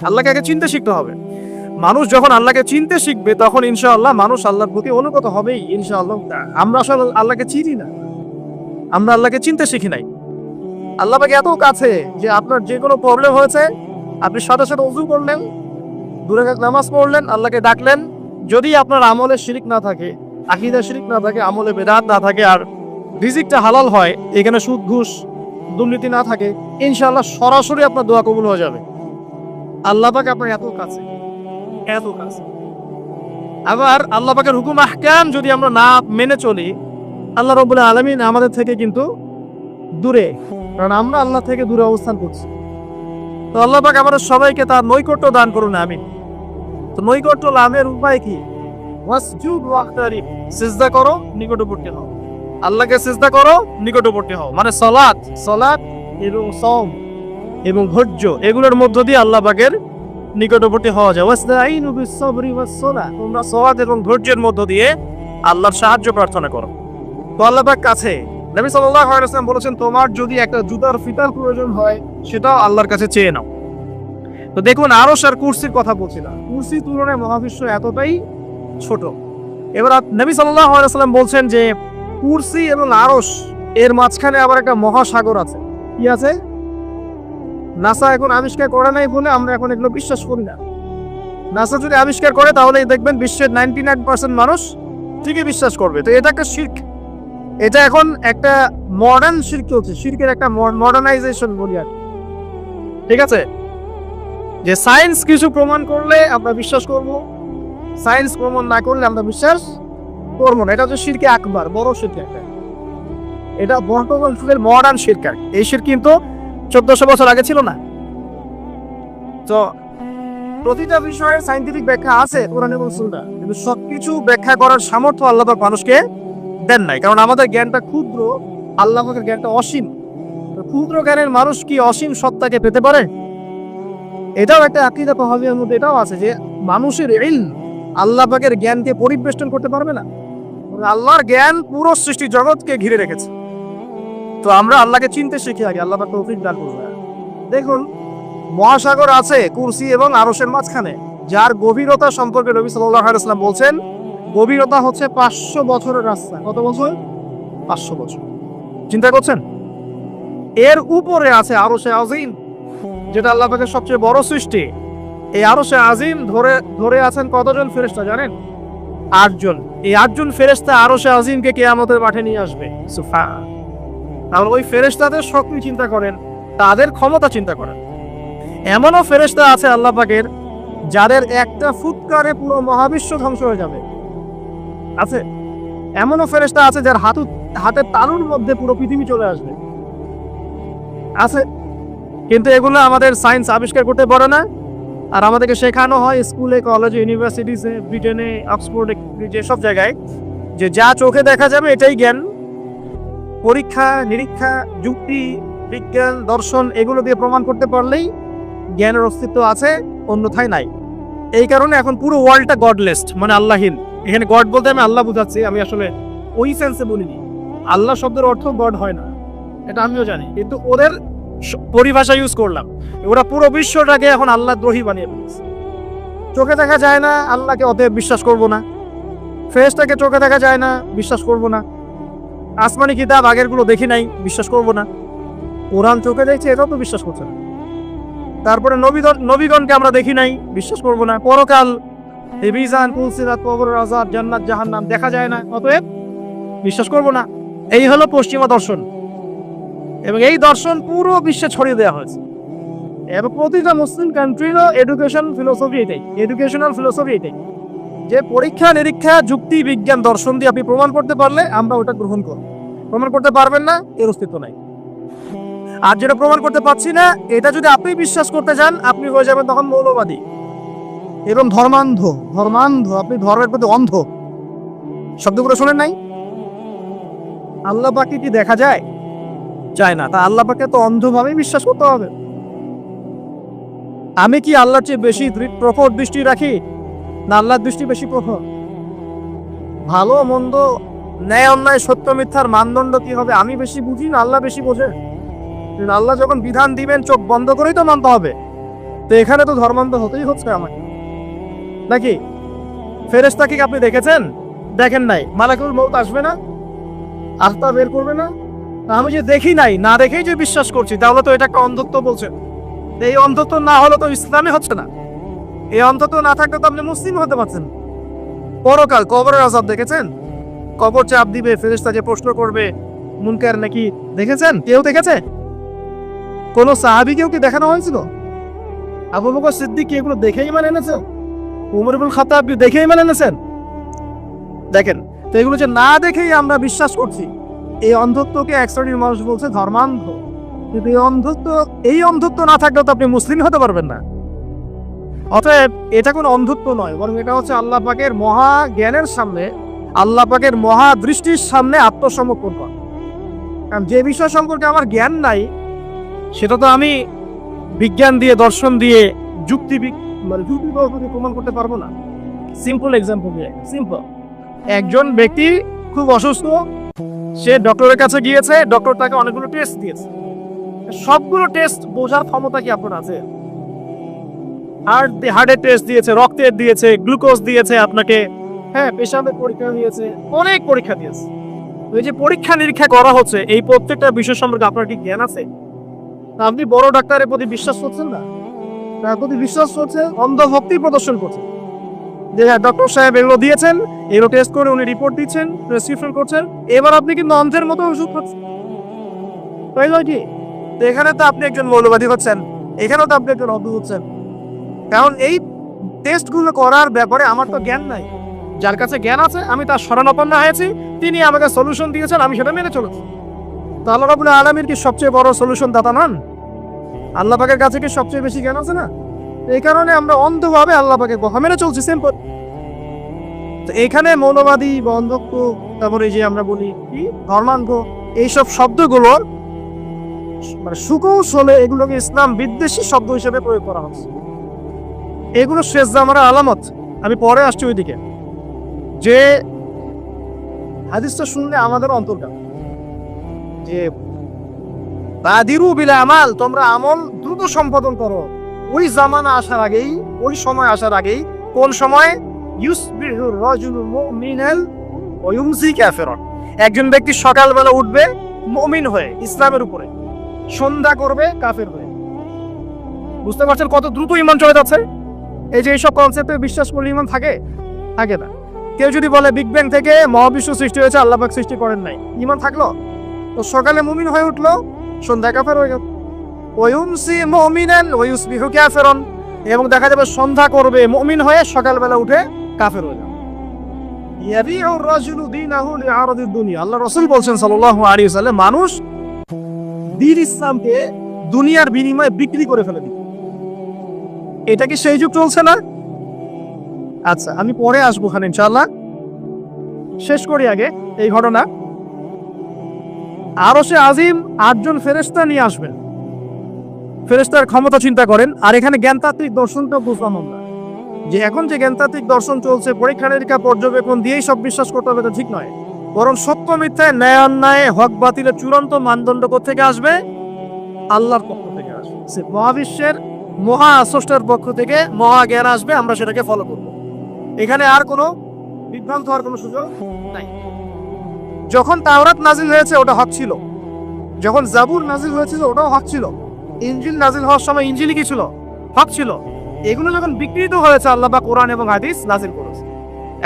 আল্লাহকে আগে চিনতে শিখতে হবে। মানুষ যখন আল্লাহকে চিনতে শিখবে তখন ইনশাআল্লাহ মানুষ আল্লাহর প্রতি অনুগত হবেই ইনশাআল্লাহ। আমরা আসলে আল্লাহকে চিনি না, আমরা আল্লাহকে চিনতে শিখি নাই। আল্লাহ পাক এত কাছে যে আপনার যে কোনো প্রবলেম হয়েছে আপনি সাথে সাথে ওযু করলেন, 2 রাকাত নামাজ পড়লেন, আল্লাহকে ডাকলেন। যদি আপনার আমলে শিরিক না থাকে, আকীদা শিরিক না থাকে, আমলে বেদাত না থাকে, আর রিজিকটা হালাল হয়, এখানে সুদ ঘুষ দুর্নীতি না থাকে, ইনশাআল্লাহ সরাসরি আপনার দোয়া কবুল হয়ে যাবে। আল্লাহ পাক আপনার এত কাছে, এত কাছে। আবার আল্লাহ পাকের হুকুম আহকাম যদি আমরা না মেনে চলি, আল্লাহ রাব্বুল আলামিন আমাদের থেকে কিন্তু দূরে, কারণ আমরা আল্লাহ থেকে দূরে অবস্থান করছি। তো আল্লাহ পাক আমাদের সবাইকে তার নৈকট্য দান করুন, আমিন। তো নৈকট্য লাভের উপায় কি? ওয়াসজুদ ওয়াক্তারিব, সিজদা করো, নিকটবর্তী হও। আল্লাহকে সিজদা করো, নিকটবর্তী হও। মানে সালাত এবং সওম এবং ধৈর্য, এগুলোর মধ্য দিয়ে আল্লাহ পাকের নিকটবর্তী হওয়া যায়। ওয়াসতাঈনু বিস-সাবরি ওয়াস-সালাহ, তোমরা সালাত এবং ধৈর্যের মধ্য দিয়ে আল্লাহর সাহায্য প্রার্থনা করো। তো আল্লাহ পাক কাছে। নবী সাল্লাল্লাহু আলাইহি ওয়াসাল্লাম বলেছেন, তোমার যদি একটা জুতার ফিতার প্রয়োজন হয় সেটাও আল্লাহর কাছে চেয়ে নাও। তো দেখুন, আরশ আর কুরসির কথা বলছিলাম। কুরসির তুলনায় মহাবিশ্ব এতটাই ছোট। এবার নবী সাল্লাল্লাহু আলাইহি ওয়াসাল্লাম বলছেন যে কুরসি এবং আরশ এর মাঝখানে আবার একটা মহাসাগর আছে। কি আছে? নাসা এখন আবিষ্কার করে নাই বলে আমরা এখন এগুলো বিশ্বাস করি না। নাসা যদি আবিষ্কার করে তাহলে দেখবেন বিশ্বের 99% মানুষ ঠিকই বিশ্বাস করবে। তো এটা একটা শিরক, এটা এখন একটা মডার্ন শিরক চলছে, শিরকের একটা মডার্নাইজেশন বলি আর, ঠিক আছে? যে সায়েন্স কিছু প্রমাণ করলে আমরা বিশ্বাস করব, সায়েন্স প্রমাণ না করলে আমরা বিশ্বাস করবো না। এটা হচ্ছে শিরকে আকবার, বড় শিরক একটা। এটা বর্তমান যুগের মডার্ন শিরক। এই শিরক কিন্তু 1400 বছর আগে ছিল না। তো প্রতিটা বিষয়ের সায়েন্টিফিক ব্যাখ্যা আছে কোরআন এবং সুন্নাহ, কিন্তু সবকিছু ব্যাখ্যা করার সামর্থ্য আল্লাহ পাক মানুষকে দেন নাই, কারণ আমাদের জ্ঞানটা ক্ষুদ্র, আল্লাহ পাকের জ্ঞানটা অসীম। ক্ষুদ্র জ্ঞানের মানুষ কি অসীম সত্তাকে পেতে পারে? এটাও একটা আকীদা তাহাওয়িয়ার মধ্যে এটাও আছে যে মানুষের ইলম আল্লাহ পাকের জ্ঞানকে পরিবেষ্টন করতে পারবে না। আল্লাহর জ্ঞান পুরো সৃষ্টি জগৎকে ঘিরে রেখেছে। তো আমরা আল্লাহকে চিনতে শিখি আগে, আল্লাহ পাক তৌফিক দান করুন। দেখুন, মহাসাগর আছে কুরসি এবং আরশের মাঝখানে, যার গভীরতা সম্পর্কে নবী সাল্লাল্লাহু আলাইহি ওয়াসাল্লাম বলছেন গভীরতা হচ্ছে 500 বছরের রাস্তা। কত বছর? 500 বছর। চিন্তা করছেন? এর উপরে আছে আরশে আজিম, যেটা আল্লাহ পাকের সবচেয়ে বড় সৃষ্টি। এই আরশে আজিম ধরে আছেন কতজন ফেরেশতা জানেন? 8 জন। এই 8 জন ফেরেশতা আরশে আজিমকে কিয়ামতের মাঠে নিয়ে আসবে। সুবহান। তাহলে ওই ফেরেশতাদের শক্তি চিন্তা করেন, তাদের ক্ষমতা চিন্তা করেন। এমনও ফেরেশতা আছে আল্লাহ পাকের যাদের একটা ফুৎকারে পুরো মহাবিশ্ব ধ্বংস হয়ে যাবে। আছে। এমনও ফেরেশতা আছে যার হাতের তালুর মধ্যে পুরো পৃথিবী চলে আসবে। আছে। কিন্তু এগুলো আমাদের সায়েন্স আবিষ্কার করতে পারে না। আর আমাদেরকে শেখানো হয় স্কুলে, কলেজে, ইউনিভার্সিটিতে, ব্রিটেনে, অক্সফোর্ডে, যে সব জায়গায়, যে যা চোখে দেখা যাবে এটাই জ্ঞান। পরীক্ষা নিরীক্ষা, যুক্তি, বিজ্ঞান, দর্শন এগুলো দিয়ে প্রমাণ করতে পারলেই জ্ঞানের অস্তিত্ব আছে, অন্যথায় নাই। এই কারণে এখন পুরো ওয়ার্ল্ডটা গডলেস, মানে আল্লাহীন। এখানে গড বলতে আমি আল্লাহ বুঝাচ্ছি, আমি আসলে ওই সেন্সে বলিনি। আল্লাহ শব্দের অর্থ গড হয় না, এটা আমিও জানি, কিন্তু ওদের পরিভাষা ইউজ করলাম। ওরা পুরো বিশ্বটাকে এখন আল্লাহ দ্রোহী বানিয়ে ফেলেছে। চোখে দেখা যায় না, আল্লাহকে অতএব বিশ্বাস করব না। ফেরেশতাকে চোখে দেখা যায় না, বিশ্বাস করব না। আসমানি কিতাব আগেরগুলো দেখি নাই, বিশ্বাস করব না। কোরআন চোখে দেখছে, এটাও তো বিশ্বাস করছে না। তারপরে নবীগণকে আমরা দেখি নাই, বিশ্বাস করব না। পরকাল, মিজান, পুলসিরাত, কবর, আযাব, জান্নাত, জাহান্নাম দেখা যায় না, অতএব বিশ্বাস করব না। এই হলো পশ্চিমা দর্শন, এবং এই দর্শন পুরো বিশ্বে ছড়িয়ে দেওয়া হয়েছে। এবং প্রতিটা মুসলিম কান্ট্রিরও এডুকেশনাল ফিলোসফি এটাই, যে পরীক্ষা নিরীক্ষা, যুক্তি, বিজ্ঞান, দর্শন দিয়ে আপনি প্রমাণ করতে পারলে আমরা ওটা গ্রহণ করব। প্রমাণ করতে পারবেন না, এর অস্তিত্ব নাই। আর যেটা প্রমাণ করতে পারছি না, এটা যদি আপনি বিশ্বাস করতে যান, আপনি হয়ে যাবেন তখন মৌলবাদী এবং ধর্মান্ধ। আপনি ধর্মের প্রতি অন্ধ। শব্দগুলো শোনেন নাই? আল্লাহ পাককে কি দেখা যায়? যায় না। তা আল্লাহ পাককে তো অন্ধভাবেই বিশ্বাস করতে হবে। আমি কি আল্লাহর চেয়ে বেশি প্রখর দৃষ্টি রাখি, না আল্লাহর দৃষ্টি বেশি প্রখর? ভালো মন্দ, ন্যায় অন্যায়, সত্য মিথ্যার মানদণ্ড কি হবে আমি বেশি বুঝি না আল্লাহ বেশি বোঝে? আল্লাহ যখন বিধান দিবেন চোখ বন্ধ করেই তো মানতে হবে। তো এখানে তো ধর্মান্ধ হতেই হচ্ছে আমাকে, নাকি? ফেরেশতা কি আপনি দেখেছেন? দেখেন নাই। মালাকুল মউত আসবে না, আত্মা বের করবে না? আমি যে দেখি নাই, না দেখেই যে বিশ্বাস করছি, তাহলে তো এটা একটা অন্ধত্ব বলছেন। এই অন্ধত্ব না হলে তো ইসলামই হচ্ছে না। এই অন্ধত্ব না থাকলে তো আপনি মুসলিম হতে পারছেন। পরকাল, কবরের আযাব দেখেছেন? কবর চাপ দিবে, ফেরেশতা যে প্রশ্ন করবে, মুনকার নাকি, দেখেছেন? কেউ দেখেছে? কোন সাহাবীকেও কি দেখানো হয়েছিল? আবু বকর সিদ্দিক কি এগুলো দেখেই মানে এনেছেন? উমর ইবনে খাত্তাব কি দেখেই মানে এনেছেন? দেখেন, তো এগুলো যে না দেখেই আমরা বিশ্বাস করছি, এই অন্ধত্বকে এক শ্রেণীর মানুষ বলছে ধর্মান্ধ। কিন্তু এই অন্ধত্ব না থাকলে তো আপনি মুসলিম হতে পারবেন না। অতএব এটা কোনো অন্ধত্ব নয়, বরং এটা হচ্ছে আল্লাহ পাকের মহা জ্ঞানের সামনে, আল্লাহ পাকের মহা দৃষ্টির সামনে আত্মসমর্পণ করা। কারণ যে বিষয় সম্পর্কে আমার জ্ঞান নাই, সেটা তো আমি বিজ্ঞান দিয়ে, দর্শন দিয়ে, যুক্তি দিয়ে প্রমাণ করতে পারবো না। সিম্পল এক্সাম্পল দিয়ে, সিম্পল। একজন ব্যক্তি খুব অসুস্থ, সে ডক্টরের কাছে গিয়েছে, ডক্টর তাকে অনেকগুলো টেস্ট দিয়েছে। সবগুলো টেস্ট বোঝার ক্ষমতা কি আপনার আছে? হার্টের টেস্ট দিয়েছে, রক্তের দিয়েছে, গ্লুকোজ দিয়েছে আপনাকে, হ্যাঁ, পেশাবের পরীক্ষা দিয়েছে, অনেক পরীক্ষা দিয়েছে। এই যে পরীক্ষা নিরীক্ষা করা হচ্ছে, এই প্রত্যেকটা বিষয় সম্পর্কে আপনার কি জ্ঞান আছে? আপনি বড় ডাক্তারের প্রতি বিশ্বাস করছেন না, তার প্রতি বিশ্বাস করছে, অন্ধভক্তি প্রদর্শন করছে যে হ্যাঁ ডক্টর সাহেব এগুলো দিয়েছেন, এগুলো টেস্ট করে উনি রিপোর্ট দিচ্ছেন, প্রেসক্রিপশন করছেন, এবার আপনি কিন্তু অন্ধের মতো ওষুধ খাচ্ছেন। তাই নয় কি? তো এখানে তো আপনি একজন মৌলবাদী হচ্ছেন, এখানেও তো আপনি একজন অন্ধ হচ্ছেন। কারণ এই টেস্টগুলো করার ব্যাপারে আমার তো জ্ঞান নাই। যার কাছে জ্ঞান আছে, আমি তার শরণাপন্ন হয়েছি, তিনি আমাকে সলিউশন দিয়েছেন, আমি সেটা মেনে চলেছি। তো আল্লাহ রাব্বুল আলামিন কি সবচেয়ে বড় সলিউশন দাতা নন? আল্লাহ পাকের কাছে কি সবচেয়ে বেশি জ্ঞান আছে না? এই কারণে আমরা অন্ধভাবে আল্লাহ পাকের কথা মেনে চলছি, সিম্পল। তো এখানে মৌলবাদী বা অন্ধত্ব, তারপরে যে আমরা বলি কি ধর্মান্ধ, এইসব শব্দগুলো মানে সুকৌশলে এগুলোকে ইসলাম বিদ্বেষী শব্দ হিসেবে প্রয়োগ করা হচ্ছে। এগুলো শেষ জামানার আলামত। আমি পরে আসছি ওইদিকে, যে হাদিসটা শুনলে আমাদের অন্তর্গত, যে বাদিরু বিল আমাল, তোমরা আমল দ্রুত সম্পাদন করো ওই জামানা আসার আগেই, ওই সময় আসার আগেই। কোন সময়? ইউসবিহুর রাজুলু মুমিনান ওয়া ইউমসি কাফিরান। একজন ব্যক্তি সকালবেলা উঠবে মুমিন হয়ে, ইসলামের উপরে, সন্ধ্যা করবে কাফের হয়ে। বুঝতে পারছেন কত দ্রুত ঈমান চলে যাচ্ছে? এই যে এইসব কনসেপ্টে বিশ্বাস করলে ঈমান থাকে? থাকে না। কেউ যদি বলে বিগ ব্যাং থেকে মহাবিশ্ব সৃষ্টি হয়েছে, আল্লাহ পাক সৃষ্টি করেন নাই, ঈমান থাকলো? তো সকালে মুমিন হয়ে উঠলো, সন্ধ্যা কাফের হয়ে গেল। ওয়ায়ুমসি মুমিনান ওয়া ইউসবিহু কাফিরান, এবং দেখা যাবে সন্ধ্যা করবে মুমিন হয়ে, সকালবেলা উঠে কাফের হয়ে যাবে। ইয়াবিউর রাজুলু দীনাহু লিআরাদিদ দুনিয়া। আল্লাহ রাসূল বলছেন সাল্লাল্লাহু আলাইহি ওয়াসাল্লাম, মানুষ দ্বীন ইসলামকে দুনিয়ার বিনিময়ে বিক্রি করে ফেলে দিবে। এটা কি সেই যুগ চলছে না? আচ্ছা, আমি পরে আসবো ওখানে ইনশাআল্লাহ। শেষ করি আগে এই ঘটনা। আরশে আজিম 8 জন ফেরেশতা নিয়ে আসবেন। ফেরেশতার ক্ষমতা চিন্তা করেন। আর এখানে জ্ঞানতাত্ত্বিক দর্শনটা বুঝলাম আমরা, যে এখন যে জ্ঞানতাত্ত্বিক দর্শন চলছে, পরীক্ষা নিরীক্ষা পর্যবেক্ষণ দিয়েই সব বিশ্বাস করতে হবে, এটা ঠিক নয়। বরং সত্য মিথ্যায়, ন্যায় অন্যায়, হক বাতিলের চূড়ান্ত মানদণ্ড কোত্থেকে আসবে? আল্লাহর পক্ষ থেকে আসবে। মহাবিশ্বের মহা স্রষ্টার পক্ষ থেকে মহা জ্ঞান আসবে, আমরা সেটাকে ফলো করব। এখানে আর কোনো বিভ্রান্ত হওয়ার কোনো সুযোগ নাই। যখন তাওরাত নাজিল হয়েছে ওটা হক ছিল, যখন জাবুর নাজিল হয়েছিল ওটাও হক ছিল, ইনজিল নাজিল হওয়ার সময় ইনজিলই কি ছিল? হক ছিল। এগুলো যখন বিকৃত হয়েছে, আল্লাহ পাক কোরআন এবং হাদিস নাজিল করেছে।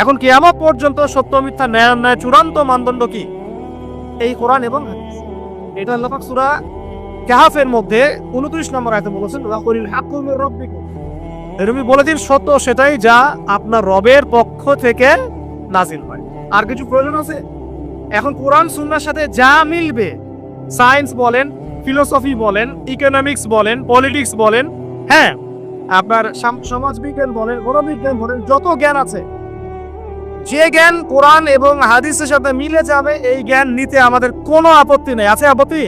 এখন কিয়ামত পর্যন্ত সত্য মিথ্যা, ন্যায় অন্যায় চূড়ান্ত মানদণ্ড কি? এই কোরআন এবং হাদিস। এটা আল্লাহ পাক সূরা কাহফের মধ্যে 29 নম্বর আয়াতে বলেছেন, ওয়াকুলিল হাক্কু মির রাব্বিকুম। এরকমই বলে দিন, সত্য সেটাই যা আপনার রবের পক্ষ থেকে নাজিল হয়। আর কিছু প্রয়োজন আছে? এখন কোরআন সুন্নাহর সাথে যা মিলবে, সায়েন্স বলেন, ফিলোসফি বলেন, ইকোনমিক্স বলেন, পলিটিক্স বলেন, হ্যাঁ, আপনার সমাজ বিজ্ঞান বলেন, মনোবিজ্ঞান বলেন, যত জ্ঞান আছে, যে জ্ঞান কোরআন এবং হাদিসের সাথে মিলে যাবে, এই জ্ঞান নিতে আমাদের কোনো আপত্তি নেই। আছে আপত্তি?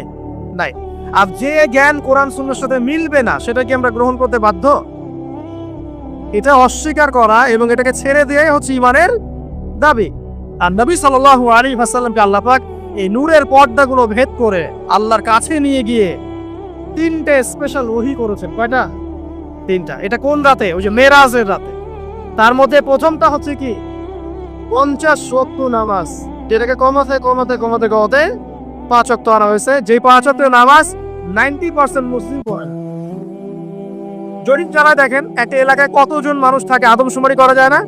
নাই। আর যে জ্ঞান কোরআন সুন্নাহর সাথে মিলবে না, সেটা কি আমরা গ্রহণ করতে বাধ্য? এটা অস্বীকার করা এবং এটাকে ছেড়ে দেওয়াই হচ্ছে ঈমানের দাবি। আর নবী সাল্লাল্লাহু আলাইহি ওয়াসাল্লামকে আল্লাহ পাক এই নূরের পর্দাগুলো ভেদ করে আল্লাহর কাছে নিয়ে গিয়ে 3টে স্পেশাল ওহী করেছেন। কয়টা? তিনটা। এটা কোন রাতে? ওই যে মেরাজের রাতে। তার মধ্যে প্রথমটা হচ্ছে কি 50 ওয়াক্ত নামাজ, যেটাকে কমাতে কমাতে কমাতে কমাতে 5 ওয়াক্ত আনা হয়েছে। যে 5 ওয়াক্ত নামাজ 90% মুসলিম পড়ে না। জরিপ যারা দেখেন একটা এলাকায় কতজন মানুষ থাকে আদমশুমারি করা যায় না।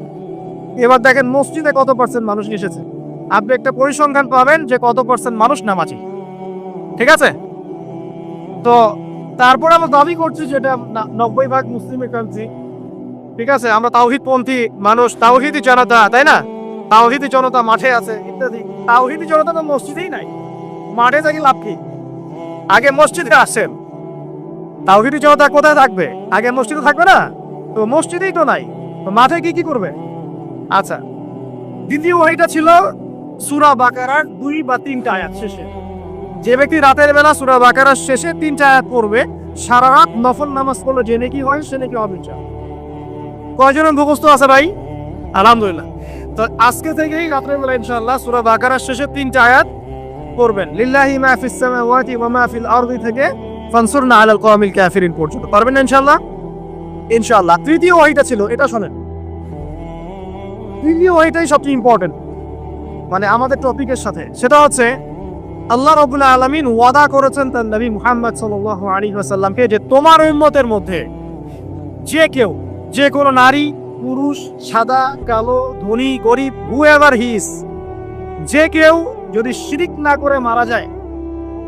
এবার দেখেন মসজিদে কত পার্সেন্ট মানুষ এসেছে, আপনি একটা পরিসংখ্যান পাবেন যে কত পার্সেন্ট মানুষ নামাজি। ঠিক আছে? তো তারপর আমরা দাবি করছি যেটা 90% মুসলিমের কান্ট্রি। ঠিক আছে, আমরা তাওহীদপন্থী মানুষ, তাওহীদি জনতা, তাই না? তাওহীদি জনতা মাঠে আছে ইত্যাদি। তাওহীদি জনতা তো মসজিদেই নাই, মাঠে থাকি লাভ কি? আগে মসজিদে আসেন। তাওহীদি জনতা কোথায় থাকবে? আগে মসজিদে থাকবে না? তো মসজিদেই তো নাই, তো মাঠে কি করবে? আচ্ছা, দ্বিতীয় ওয়াহিটা ছিল সূরা বাকারার 2 বা 3টা আয়াত শেষে। যে ব্যক্তি রাতের বেলা সূরা বাকারার শেষে 3টা আয়াত পড়বে, সারা রাত নফল নামাজ পড়লে যে নেকি হয় সে নাকি হবে। কয়জনের মুখস্থ আছে ভাই? আলহামদুলিল্লাহ। তো আজকে থেকেই রাতের বেলা ইনশাআল্লাহ সূরা বাকারার শেষে 3টা আয়াত পড়বেন। লিল্লাহি মা ফিস সামাওয়াতি ওয়া মা ফিল আরদি থেকে ফানসুরনা আলাল কওমিল কাফিরিন পর্যন্ত পারবেন না ইনশাআল্লাহ? ইনশাআল্লাহ। তৃতীয় ওয়াহিটা ছিল, এটা শোনেন। তৃতীয় ওয়াহিটাই সবচেয়ে ইম্পর্টেন্ট মানে আমাদের টপিকের সাথে। সেটা হচ্ছে আল্লাহ রাব্বুল আলামিন ওয়াদা করেছেন তার নবী মুহাম্মদ সাল্লাল্লাহু আলাইহি ওয়াসাল্লামকে যে তোমার উম্মতের মধ্যে যে কেউ, যে কোনো নারী পুরুষ, সাদা কালো, ধনী গরিব, হুএভার হি ইজ, যে কেউ যদি শিরিক না করে মারা যায়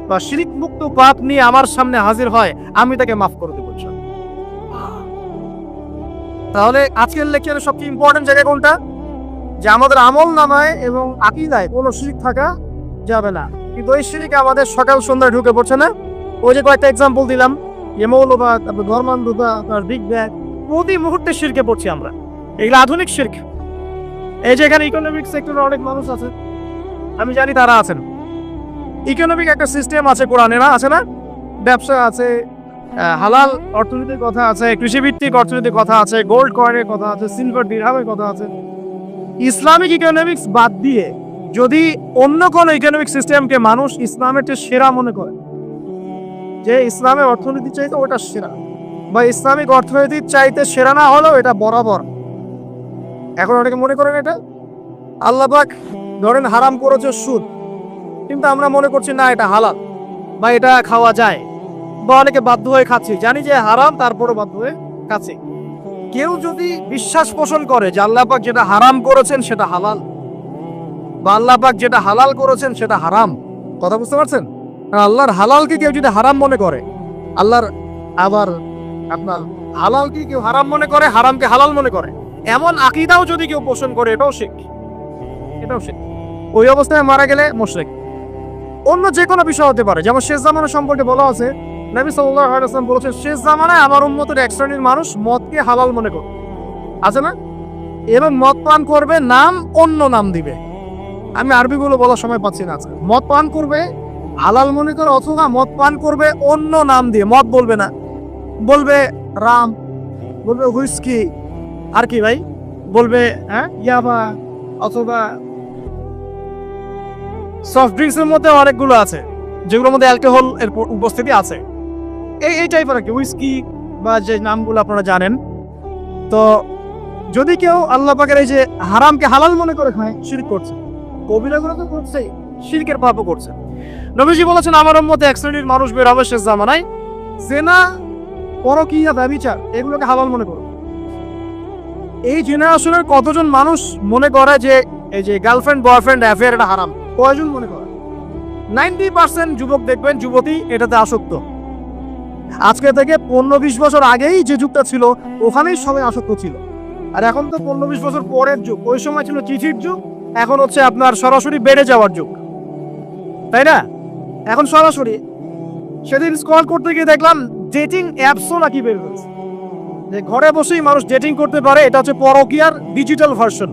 বা শিরিক মুক্ত পাপ নিয়ে আমার সামনে হাজির হয়, আমি তাকে মাফ করে দেব। তাহলে আজকের লেকচারের সবচেয়ে ইম্পর্টেন্ট জায়গা কোনটা? যে আমাদের আমল নামায় এবং আকীদায় কোনো শিরিক থাকা যাবে না। কিন্তু ওই শিরিক আমাদের সকাল সন্ধ্যায় ঢুকে পড়ছে না। ওই যে কয়েকটা এক্সাম্পল দিলাম, মৌলবাদ, তারপর ধর্মান্ধতা, তার বিগ ব্যাং, প্রতি মুহূর্তে শিরকে পড়ছি আমরা। এগুলো আধুনিক শিরক। এই যে এখানে ইকোনমিক সেক্টরে অনেক মানুষ আছে, আমি জানি তারা আছেন। ইকোনমিক একটা সিস্টেম আছে কোরআনে, না আছে না? ব্যবসা আছে, হালাল অর্থনীতির কথা আছে, কৃষিভিত্তিক অর্থনীতির কথা আছে, গোল্ড কয়েনের কথা আছে, সিলভার দিরহামের কথা আছে। ইসলামিক ইকোনমিক্স বাদ দিয়ে যদি অন্য কোনো ইকোনমিক সিস্টেমকে মানুষ ইসলামের চেয়ে সেরা মনে করে, যে ইসলামের অর্থনীতি চাইতে ওটা সেরা, বা ইসলামিক অর্থনীতির চাইতে সেরা না হলেও এটা বরাবর, এখন অনেকে মনে করেন এটা আল্লাহ পাক ধরেন হারাম করেছে সুদ, কিন্তু আমরা মনে করছি না এটা হালাল বা এটা খাওয়া যায়, বা অনেকে বাধ্য হয়ে খাচ্ছি, জানি যে হারাম তারপরে বাধ্য হয়ে খাচ্ছি। কেউ যদি বিশ্বাস পোষণ করে যে আল্লাহ পাক যেটা হারাম করেছেন সেটা হালাল, বা আল্লাহ পাক যেটা হালাল করেছেন সেটা হারাম, কথা বুঝতে পারছেন? আল্লাহর হালালকে কেউ যদি হারাম মনে করে, আল্লাহর আবার আপনার হালালকে কেউ হারাম মনে করে, হারামকে হালাল মনে করে, এমন আকীদাও যদি কেউ পোষণ করে, এটাও শিরক, এটাও শিরক। ওই অবস্থায় মারা গেলে মুশরিক। অন্য যে কোনো বিষয় হতে পারে, যেমন শেষ জামানা সম্পর্কে বলা আছে, নবী সাল্লাল্লাহু আলাইহি ওয়াসাল্লাম বলেছেন শেষ জামানায় আমার উম্মতের এক শ্রেণীর মানুষ মদকে হালাল মনে করবে, আছে না? এবং মদ পান করবে, নাম অন্য নাম দিবে। আমি আরবিগুলো বলার সময় পাচ্ছি না আজকে। মদ পান করবে হালাল মনে করে, অথবা মদ পান করবে অন্য নাম দিয়ে। মদ বলবে না, বলবে রাম, বলবে হুইস্কি, আর কি ভাই বলবে, ইয়াবা, অথবা সফট ড্রিঙ্কস এর মধ্যে অনেকগুলো আছে যেগুলোর মধ্যে অ্যালকোহল এর উপস্থিতি আছে, এই টাইপের আর কি, হুইস্কি বা যে নামগুলো আপনারা জানেন। তো যদি কেউ আল্লাহ পাকের এই যে হারামকে হালাল মনে করে খায়, শিরক করছে। কবিরাগুলো তো করছেই, শিরকের পাপও করছে। নবীজি বলেছেন আমার উম্মতে এক শ্রেণীর মানুষ বের হবে শেষ জামানায়, জেনা, পরকীয়া, ব্যভিচার এগুলোকে হালাল মনে করবে। এই জেনারেশনের কতজন মানুষ মনে করে যে এই যে গার্লফ্রেন্ড বয়ফ্রেন্ড অ্যাফেয়ার এটা হারাম? কয়জন মনে করে? 90% যুবক দেখবেন, যুবতী এটাতে আসক্ত। আজকে থেকে 15-20 বছর আগেই যে যুগটা ছিল ওখানেই সবাই আসক্ত ছিল। আর এখন তো 15-20 বছর পরের যুগ। ওই সময় ছিল চিঠির যুগ, এখন হচ্ছে আপনার সরাসরি বেড়ে যাওয়ার যুগ, তাই না? এখন সরাসরি। সেদিন স্ক্রল করতে গিয়ে দেখলাম ডেটিং অ্যাপসও নাকি বের হয়েছে, যে ঘরে বসেই মানুষ ডেটিং করতে পারে। এটা হচ্ছে পরকীয়ার ডিজিটাল ভার্সন।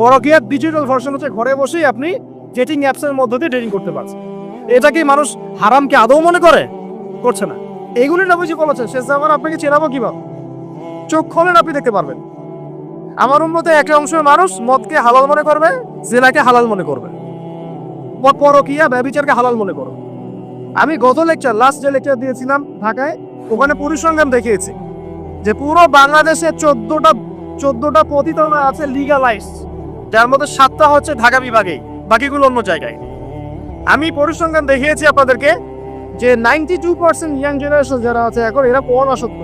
পরকীয়ার ডিজিটাল ভার্সন হচ্ছে ঘরে বসেই আপনি ডেটিং অ্যাপসের মধ্য দিয়ে ডেটিং করতে পারছেন। এটা কি মানুষ হারামকে আদৌ মনে করে? করছে না। এইগুলি নবীজি বলেছেন শেষ জামানা আপনাকে চেনাবো কিভাবে? চোখ খোলেন, আপনি দেখতে পারবেন। আমার উম্মতে একটা অংশের মানুষ মদকে হালাল মনে করবে, জেনাকে হালাল মনে করবে, পরকীয়া ব্যভিচারকে হালাল মনে করবে। আমি গত লেকচার, লাস্ট যে লেকচার দিয়েছিলাম ঢাকায়, ওখানে পরিসংখ্যান দেখিয়েছি যে পুরো বাংলাদেশে 14টা পতিতালয় আছে লিগালাইজ, যার মধ্যে 7টা হচ্ছে ঢাকা বিভাগে, বাকিগুলো অন্য জায়গায়। আমি পরিসংখ্যান দেখিয়েছি আপনাদেরকে যে 92% ইয়াং জেনারেশন যারা আছে এখন এরা পড়াশক্ত।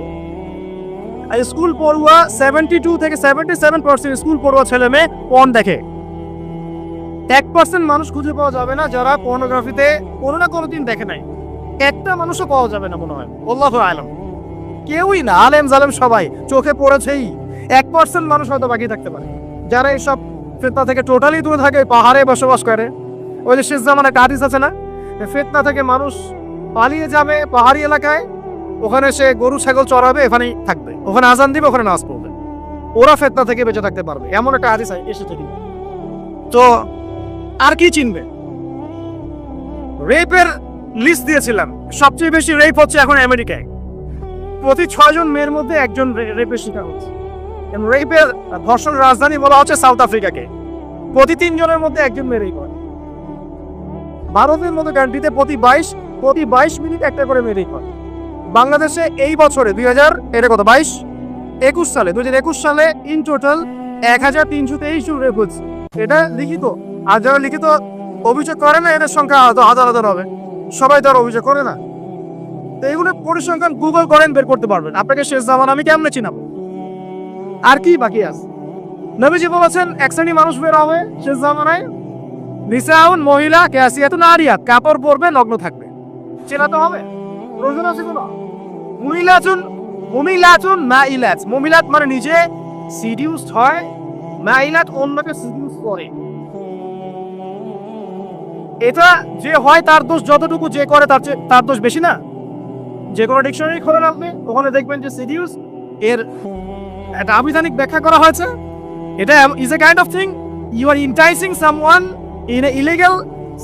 আর স্কুল পড়ুয়া 72 থেকে 77% স্কুল পড়ুয়া ছেলে মেয়ে পর্ন দেখে। 1% মানুষ খুঁজে পাওয়া যাবে না যারা পর্নোগ্রাফিতে কোনো না কোনো দিন দেখে নাই। একটা মানুষও পাওয়া যাবে না মনে হয়, আল্লাহু আলাম। কেউই না, আলেম জালেম সবাই চোখে পড়েছেই। 1% মানুষ হয়তো বাকি থাকতে পারে যারা এইসব ফিতনা থেকে টোটালি দূরে থাকে, পাহাড়ে বসবাস করে। ওই যে শেষ জামানে একটা হাদিস আছে না, ফিতনা থেকে মানুষ পালিয়ে যাবে পাহাড়ি এলাকায়, ওখানে সে গরু ছাগল চড়াবে, এখানেই থাকবে, ওখানে আজান দিবে, ওখানে নামাজ পড়বে, ওরা ফিতনা থেকে বেঁচে থাকতে পারবে, এমন একটা হাদিস এসেছে। তো আর কি চিনবে? রেপের লিস্ট দিয়েছিলাম, সবচেয়ে বেশি রেপ হচ্ছে এখন আমেরিকায়। প্রতি 6 জন মেয়ের মধ্যে একজন রেপের শিকার হচ্ছে। রেপের ধর্ষণ রাজধানী বলা হচ্ছে সাউথ আফ্রিকাকে। প্রতি 3 জনের মধ্যে একজন মেয়ে রেপ হয়। ভারতের মতো কান্ট্রিতে প্রতি 22 মিনিট একটা করে মেয়ে রেপ হয়। বাংলাদেশে এই বছরে 2021 সালে ইন টোটাল 1323 জন রেপ হচ্ছে। এটা লিখিত। আর যারা লিখিত অভিযোগ করে না এদের সংখ্যা হাজার হবে, সবাই তো আর অভিযোগ করে না। তো এগুলো পরিসংখ্যান গুগল করেন, বের করতে পারবেন। আপনাকে শেষ জামানা আমি কেমনে চিনাবো? আর কি বাকি আছে? নবীজি বলেছেন এক শ্রেণী মানুষ বের হবে শেষ জামানায়, নিসাউন মহিলা, কাসিয়াতুন আরিয়াত, কাপড় পরবে, নগ্ন থাকবে। চেনাতে হবে, প্রয়োজন আছে কোনো? মুমিলাতুন মাইলাত, মুমিলাত মানে নিজে সিডিউসড হয়, মাইলাত অন্যকে সিডিউস করে। এটা যে হয় তার দোষ যতটুকু, যে করে তার দোষ বেশি না? যে কোনো ডিকশনারি খোলেন আপনি, ওখানে দেখবেন যে সিডিউস এর একটা আবিধানিক ব্যাখ্যা করা হয়েছে। এটা is a kind of thing you are enticing someone in a illegal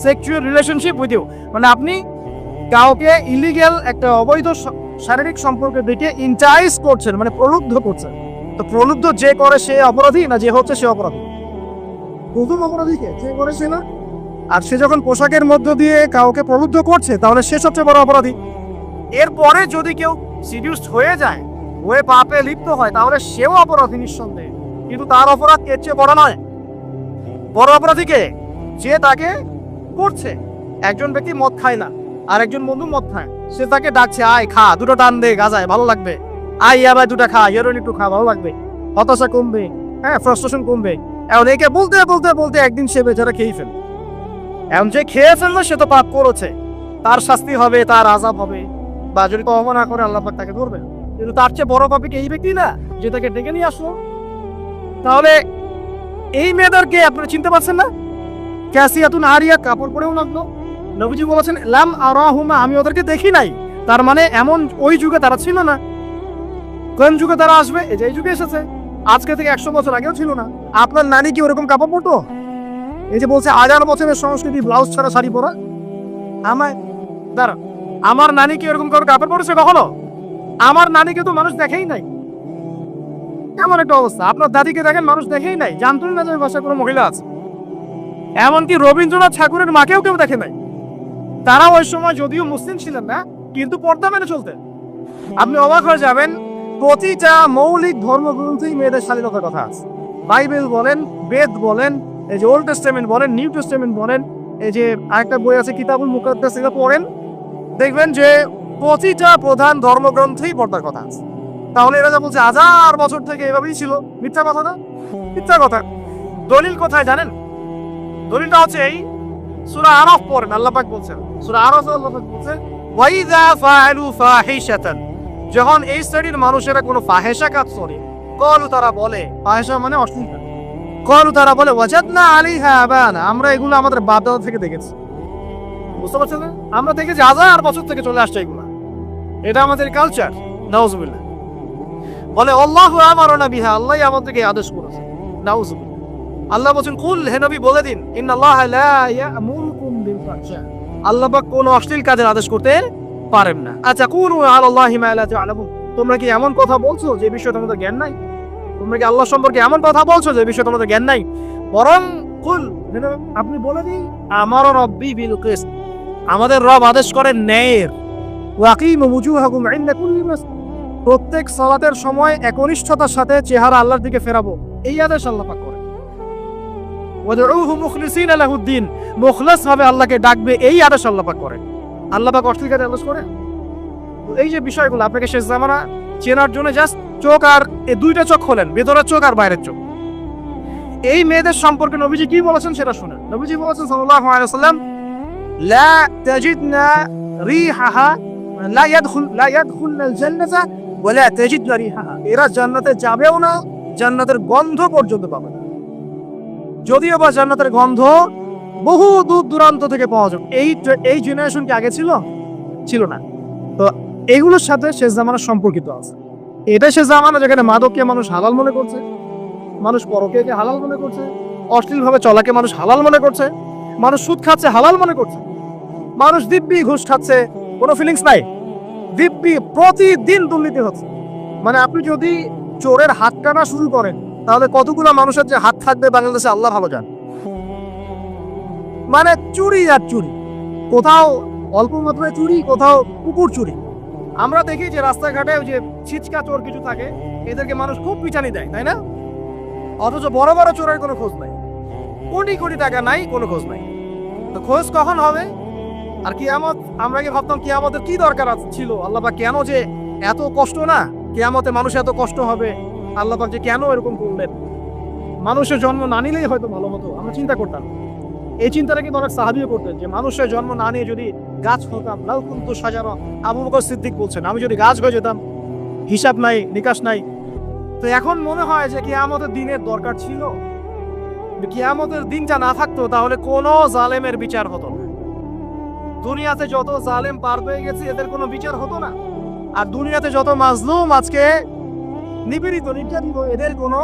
sexual relationship with you, মানে আপনি কাউকে ইলিগাল একটা অবৈধ শারীরিক সম্পর্কে দেখে ইন্টাইস করছেন, মানে প্রলুব্ধ করছেন। তো প্রলুব্ধ যে করে সে অপরাধী না যে হচ্ছে সে অপরাধী? প্রথম অপরাধীকে যে করে সে না। আর সে যখন পোশাকের মধ্য দিয়ে কাউকে প্রলুব্ধ করছে তাহলে সে সবচেয়ে বড় অপরাধী। এরপরে যদি কেউ সিডিউসড হয়ে যায়, হয়ে পাপে লিপ্ত হয়, তাহলে সেও অপরাধী নিঃসন্দেহে, কিন্তু তার অপরাধ এর চেয়ে বড় নয়। বড় অপরাধীকে যে তাকে করছে। একজন ব্যক্তি মদ খায় না, আর একজন বন্ধু মদ খায়, সে তাকে ডাকছে, আয় খা, দুটো টান দে গাজায়, ভালো লাগবে, আয় আবার দুটা খা, হেরোইন একটু খা, ভালো লাগবে, হতাশা কমবে, হ্যাঁ ফ্রাস্ট্রেশন কমবে। এখন একে বলতে বলতে বলতে একদিন সে বেচারা খেয়ে ফেল। এখন যে খেয়ে ফেললো সে তো পাপ করেছে, তার শাস্তি হবে, তার আযাব হবে, বা যদি তওবা না করে আল্লাহ পাক তাকে ধরবে। কিন্তু তার চেয়ে বড় পাপী এই ব্যক্তি না যে তাকে ডেকে নিয়ে আসলো। তাহলে এই মেয়েদেরকে আপনারা চিনতে পারছেন না? কাসিয়াতুন আরিয়া, কাপড় পরেও নগ্ন। নবীজি বলেছেন লাম আরাহুমা, আমি ওদেরকে দেখি নাই। তার মানে এমন ওই যুগে তারা ছিল না। কোন যুগে তারা আসবে? এই যে এই যুগে এসেছে, আজকে থেকে 100 বছর আগেও ছিল না। আপনার নানি কি ওরকম কাপড় পরতো? এই যে বলছে 1000 বছরের সংস্কৃতি ব্লাউজ ছাড়া শাড়ি পরা। আমার নানি কি ওরকম করে কাপড় পরেছে কখনো? আমার নানিকে তো মানুষ দেখেই নাই। এমন একটা অবস্থা। আপনার দাদিকে দেখেন, মানুষ দেখেই নাই, জানতোই না যে বাসায় কোনো মহিলা আছে। এমনকি রবীন্দ্রনাথ ঠাকুরের মাকেও কেউ দেখে নাই। তারা ওই সময় যদিও মুসলিম ছিলেন না, কিন্তু পর্দা মেনে চলতেন। আপনি অবাক হয়ে যাবেন, প্রতিটা মৌলিক ধর্মগ্রন্থেই মেয়েদের শালীনতার কথা আছে। বাইবেল বলেন, বেদ বলেন, এই যে ওল্ড টেস্টামেন্ট বলেন, নিউ টেস্টামেন্ট বলেন, এই যে আরেকটা বই আছে কিতাবুল মুকাদ্দাস, এটা পড়েন, দেখবেন যে প্রতিটা প্রধান ধর্মগ্রন্থেই পর্দার কথা আছে। তাহলে এরা যা বলছে 1000 বছর থেকে এভাবেই ছিল, মিথ্যা কথা না? মিথ্যা কথা। দলিল কোথায় জানেন? দলিলটা হচ্ছে এই সূরা আরাফ পড়েন, আল্লাহ পাক বলছেন, সূরা আরাফে আল্লাহ পাক বলছেন ওয়াইযা ফাআলু ফাহিশাতান, যখন এই শ্রেণীর মানুষেরা কোনো ফাহেশা কাজ করে, ক্বালু, তারা বলে, ফাহেশা মানে অশ্লীলতা, ক্বালু, তারা বলে ওয়াজাদনা আলাইহা আবানা, আমরা এগুলো আমাদের বাপ দাদা থেকে দেখেছি। বুঝতে পারছেন না? আমরা দেখেছি 1000 বছর থেকে চলে আসছে এগুলো, এটা আমাদের কালচার। নাউজুবিল্লাহ। বলে আল্লাহু আমারনা বিহা, আল্লাহই আমাদেরকে আদেশ করেছে। নাউজুবিল্লাহ। আল্লাহ বলেন কুল, হে নবী বলে দিন, ইন্নাল্লাহা লা ইয়া'মুরুকুম বিল ফাহশা, আল্লাহ পাক কোন অশ্লীল কাজের আদেশ করতে পারেন না। আচ্ছা কুলু আলাল্লাহি মা লা তা'লামুন, তোমরা কি এমন কথা বলছো যে বিষয়ে তোমাদের জ্ঞান নাই? তোমরা কি আল্লাহ সম্পর্কে এমন কথা বলছো যে বিষয়ে তোমাদের জ্ঞান নাই? বরং কুল, আপনি বলে দিন, আমার রব্বি বিল কিসত, আমাদের রব আদেশ করেন ন্যায়ের। ওয়াকিমু ওয়ুজুহাকুম ইনদা কুল্লি মাসজিদ, প্রত্যেক সালাতের সময় একনিষ্ঠতার সাথে চেহারা আল্লাহর দিকে ফেরাবো, এই আদেশ আল্লাহ পাক করে। ওয়াদউহু মুখলিসিনা লাহুদ্দিন, মুখলিস ভাবে আল্লাহকে ডাকবে, এই আদেশ আল্লাহ পাক করে। আল্লাহ পাক অশ্লীল কাজে আদেশ করে? এই যে বিষয়গুলো আপনাকে শেষ জামানা চেনার জন্য জাস্ট চোখ আর এই দুইটা চোখ খোলেন, ভেতরের চোখ আর বাইরের চোখ। এই মেয়েদের সম্পর্কে নবীজি কি বলেছেন সেটা শুনেন। নবীজি বলেছেন সাল্লাল্লাহু আলাইহি ওয়াসাল্লাম, লা তাজিদনা রিহাহা লা ইয়াদখুলনাল জান্নাতা ওয়া লা তাজিদনা রিহাহা, এরা জান্নাতে যাবেও না, জান্নাতের গন্ধ পর্যন্ত পাবে না। যদিও বা জান্নাতের গন্ধ বহু দূর দূরান্ত থেকে পাওয়া যাবে। এই জেনারেশন কি আগে ছিল? ছিল না। তো এগুলোর সাথে শেষ জামানা সম্পর্কিত আছে। এটা শেষ জামানা যেখানে মাদককে মানুষ হালাল মনে করছে, মানুষ পরকীয়াকে হালাল মনে করছে, অশ্লীল ভাবে চলাকে মানুষ হালাল মনে করছে, মানুষ সুদ খাচ্ছে হালাল মনে করছে, মানুষ দিব্যি ঘুষ খাচ্ছে, কোনো ফিলিংস নাই, দিব্যি প্রতিদিন দুর্নীতি হচ্ছে। মানে আপনি যদি চোরের হাত টানা শুরু করেন তাহলে কতগুলো মানুষের যে হাত থাকবে বাংলাদেশে আল্লাহ ভালো জান। মানে চুরি আর চুরি, কোথাও অল্প মাত্রায় চুরি, কোথাও কুকুর চুরি। আমরা দেখি যে রাস্তাঘাটে যে ছিচকা চোর কিছু থাকে, এদেরকে মানুষ খুব পিছানি দেয়, তাই না? অথচ বড় বড় চোরের কোনো খোঁজ নাই, কোটি কোটি টাকা নাই, কোনো খোঁজ নাই। তো খোঁজ কখন হবে? আর কিয়ামত, আমরা কি ভাবতাম কিয়ামতের কি দরকার ছিল? আল্লাহ পাক কেন যে এত কষ্ট, না কিয়ামতে মানুষ এত কষ্ট হবে, আল্লাহ পাক যে কেন এরকম করলেন? মানুষের জন্ম না নিলেই হয়তো ভালো হতো, আমরা চিন্তা করতাম। এই চিন্তাটা কিন্তু অনেক সাহাবীও করতেন যে মানুষের জন্ম না নিয়ে যদি গাছ হতাম, লাউ কুনতু শাজারা। আবু বকর সিদ্দিক বলছেন, আমি যদি গাছ হয়ে যেতাম, হিসাব নাই, নিকাশ নাই। তো এখন মনে হয় যে কিয়ামতের দিনের দরকার ছিল। কিয়ামতের দিনটা না থাকতো তাহলে কোনো জালেমের বিচার হতো না। দুনিয়াতে যত জালেম পার পেয়ে গেছে, এদের কোনো বিচার হতো না। আর দুনিয়াতে যত মাজলুম আজকে নিপীড়িত, নির্যাতিত, এদের কোনো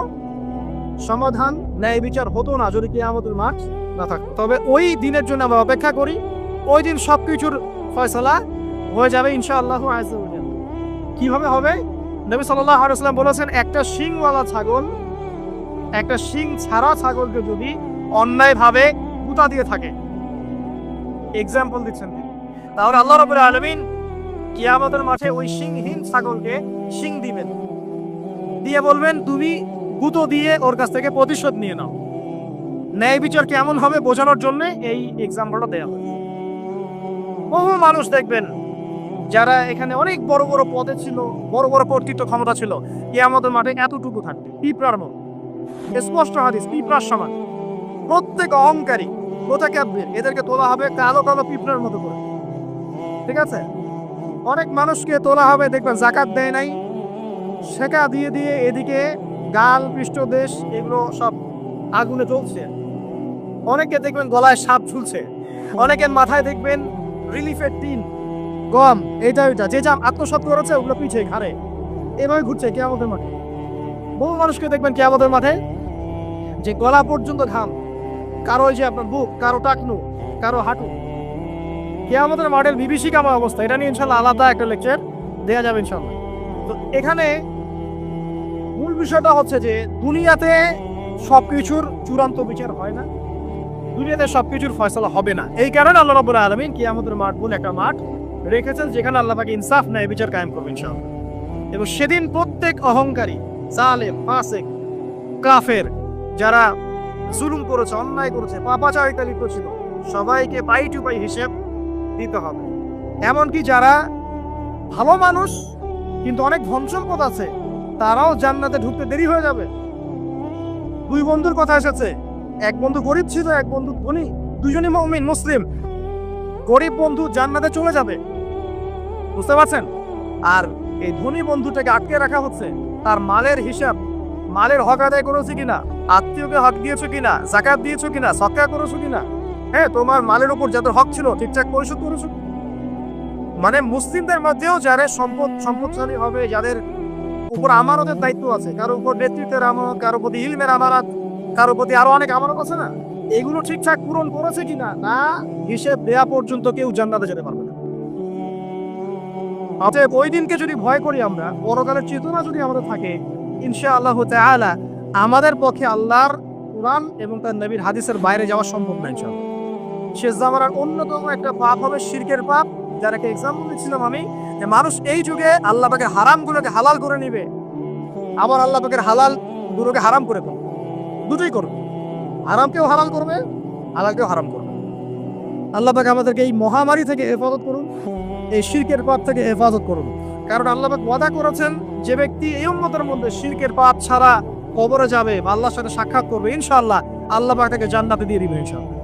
সমাধান, ন্যায় বিচার হতো না যদি কিয়ামতের মাঠ না থাকতো। তবে ওই দিনের জন্য আমরা অপেক্ষা করি, ওই দিন সবকিছুর ফয়সালা হয়ে যাবে ইনশাআল্লাহু আযজা ওয়া জাল্লা। কিভাবে হবে? নবী সাল্লাল্লাহু আলাইহি ওয়াসাল্লাম বলেছেন, একটা শিংওয়ালা ছাগল একটা শিং ছাড়া ছাগলকে যদি অন্যায়ভাবে গুতা দিয়ে থাকে, এক্সাম্পল দিচ্ছেন তিনি, তাহলে আল্লাহ রাব্বুল আলামিন কিয়ামতের মাঠে ওই শিংহীন ছাগলকে শিং দিবেন, দিয়ে বলবেন তুমি গুতো দিয়ে ওর কাছ থেকে প্রতিশোধ নিয়ে নাও। ন্যায় বিচার কেমন হবে বোঝানোর জন্য এই এক্সাম্পলটা দেওয়া হয়। বহু মানুষ দেখবেন যারা এখানে অনেক বড় বড় পদে ছিল, বড় বড় কর্তৃত্ব ক্ষমতা ছিল, কিয়ামতের মাঠে এতটুকু থাকবে, পিঁপড়ার মতো। স্পষ্ট হাদিস, পিঁপড়ার সমান। প্রত্যেক অহংকারী, মোতাকাব্বির, এদেরকে তোলা হবে কালো কালো পিঁপড়ার মতো করে। ঠিক আছে? অনেক মানুষকে তোলা হবে, দেখবেন যাকাত দেয় নাই, সেকা দিয়ে দিয়ে এদিকে গাল, পৃষ্ঠদেশ এগুলো সব আগুনে জ্বলছে। অনেকে দেখবেন গলায় সাপ ঝুলছে, অনেকের মাথায় দেখবেন রিলিফের টিন, গম, এটা ওইটা, যে যা আত্মসাৎ করেছে ওগুলো পিছে ঘাড়ে, এভাবে ঘুরছে কিয়ামতের মাঠে। বহু মানুষকে দেখবেন কিয়ামতের মাঠে যে গলা পর্যন্ত ঘাম, কারো ওই যে আপনার বুক, কারো টাকনু, কারো হাঁটু। কিয়ামতের মাঠের বিভীষিকাময় অবস্থা, এটা নিয়ে ইনশাল্লাহ আলাদা একটা লেকচার দেওয়া যাবে ইনশাল্লাহ। তো এখানে মূল বিষয়টা হচ্ছে যে দুনিয়াতে সবকিছুর চূড়ান্ত বিচার হয় না, দুনিয়াতে সবকিছুর ফয়সালা হবে না। এই কারণে আল্লাহ রাব্বুল আলামিন কিয়ামতের মাঠ বলে একটা মাঠ রেখেছেন, যেখানে আল্লাহ পাক ইনসাফ ন্যায় বিচার কায়েম করবে ইনশাআল্লাহ। এবং সেদিন প্রত্যেক অহংকারী, জালেম, ফাসিক, কাফের, যারা জুলুম করেছে, অন্যায় করেছে, পাপাচারিতা লিপ্ত ছিল, সবাইকে পাই টু পাই হিসেব দিতে হবে। এমনকি যারা ভালো মানুষ কিন্তু অনেক ধন সম্পদ আছে, তারাও জান্নাতে ঢুকতে দেরি হয়ে যাবে। দুই বন্ধুর কথা এসেছে, এক বন্ধু গরিব ছিল, এক বন্ধু ধনী, দুজনই মুমিন মুসলিম। গরিব বন্ধু জান্নাতে চলে যাবে, বুঝতে পারছেন? আর এই ধনী বন্ধুটাকে আটকে রাখা হচ্ছে, তার মালের হিসাব, মালের হক আদায় করেছে কিনা, আত্মীয়কে হক দিয়েছো কিনা, যাকাত দিয়েছো কিনা, সদকা করেছো কিনা, হ্যাঁ তোমার মালের উপর যাদের হক ছিল ঠিকঠাক পরিশোধ করেছো। মানে মুসলিমদের মধ্যেও যারা সম্পদশালী হবে, যাদের উপর আমানতের দায়িত্ব আছে, কারো উপর নেতৃত্বের আমানত, কারো প্রতি ইলমের আমানত, কারো প্রতি আরো অনেক আমানত আছে না, এগুলো ঠিকঠাক পূরণ করেছে কিনা না হিসেব দেয়া পর্যন্ত কেউ জান্নাতে যেতে পারবে না। অতএব ওই দিনকে যদি ভয় করি আমরা, পরকালের চেতনা যদি আমাদের থাকে, ইনশাআল্লাহ তাআলা আমাদের পক্ষে আল্লাহর কুরআন এবং তার নবীর হাদিসের বাইরে যাওয়া সম্ভব না ইনশাআল্লাহ। শেষ জামানার অন্যতম একটা পাপ হবে শিরকের পাপ, যারাকে এক্সাম্পল দিচ্ছিলাম আমি, যে মানুষ এই যুগে আল্লাহ পাকের হারামগুলোকে হালাল করে নিবে, আবার আল্লাহ পাকের হালাল গুলোকে হারাম করে দেবে, দুটোই করবে। হারামকেও হালাল করবে, হালালকেও হারাম করবে। আল্লাহ পাক আমাদেরকে এই মহামারী থেকে হেফাজত করুন, এই শিরকের পাপ থেকে হেফাজত করুন। কারণ আল্লাহ পাক ওয়াদা করেছেন, যে ব্যক্তি এই উম্মতের মধ্যে শিরকের পাপ ছাড়া কবরে যাবে বা আল্লাহর সাথে সাক্ষাৎ করবে, ইনশাআল্লাহ আল্লাহ পাক তাকে জান্নাতে দিয়ে দিবে ইনশাআল্লাহ।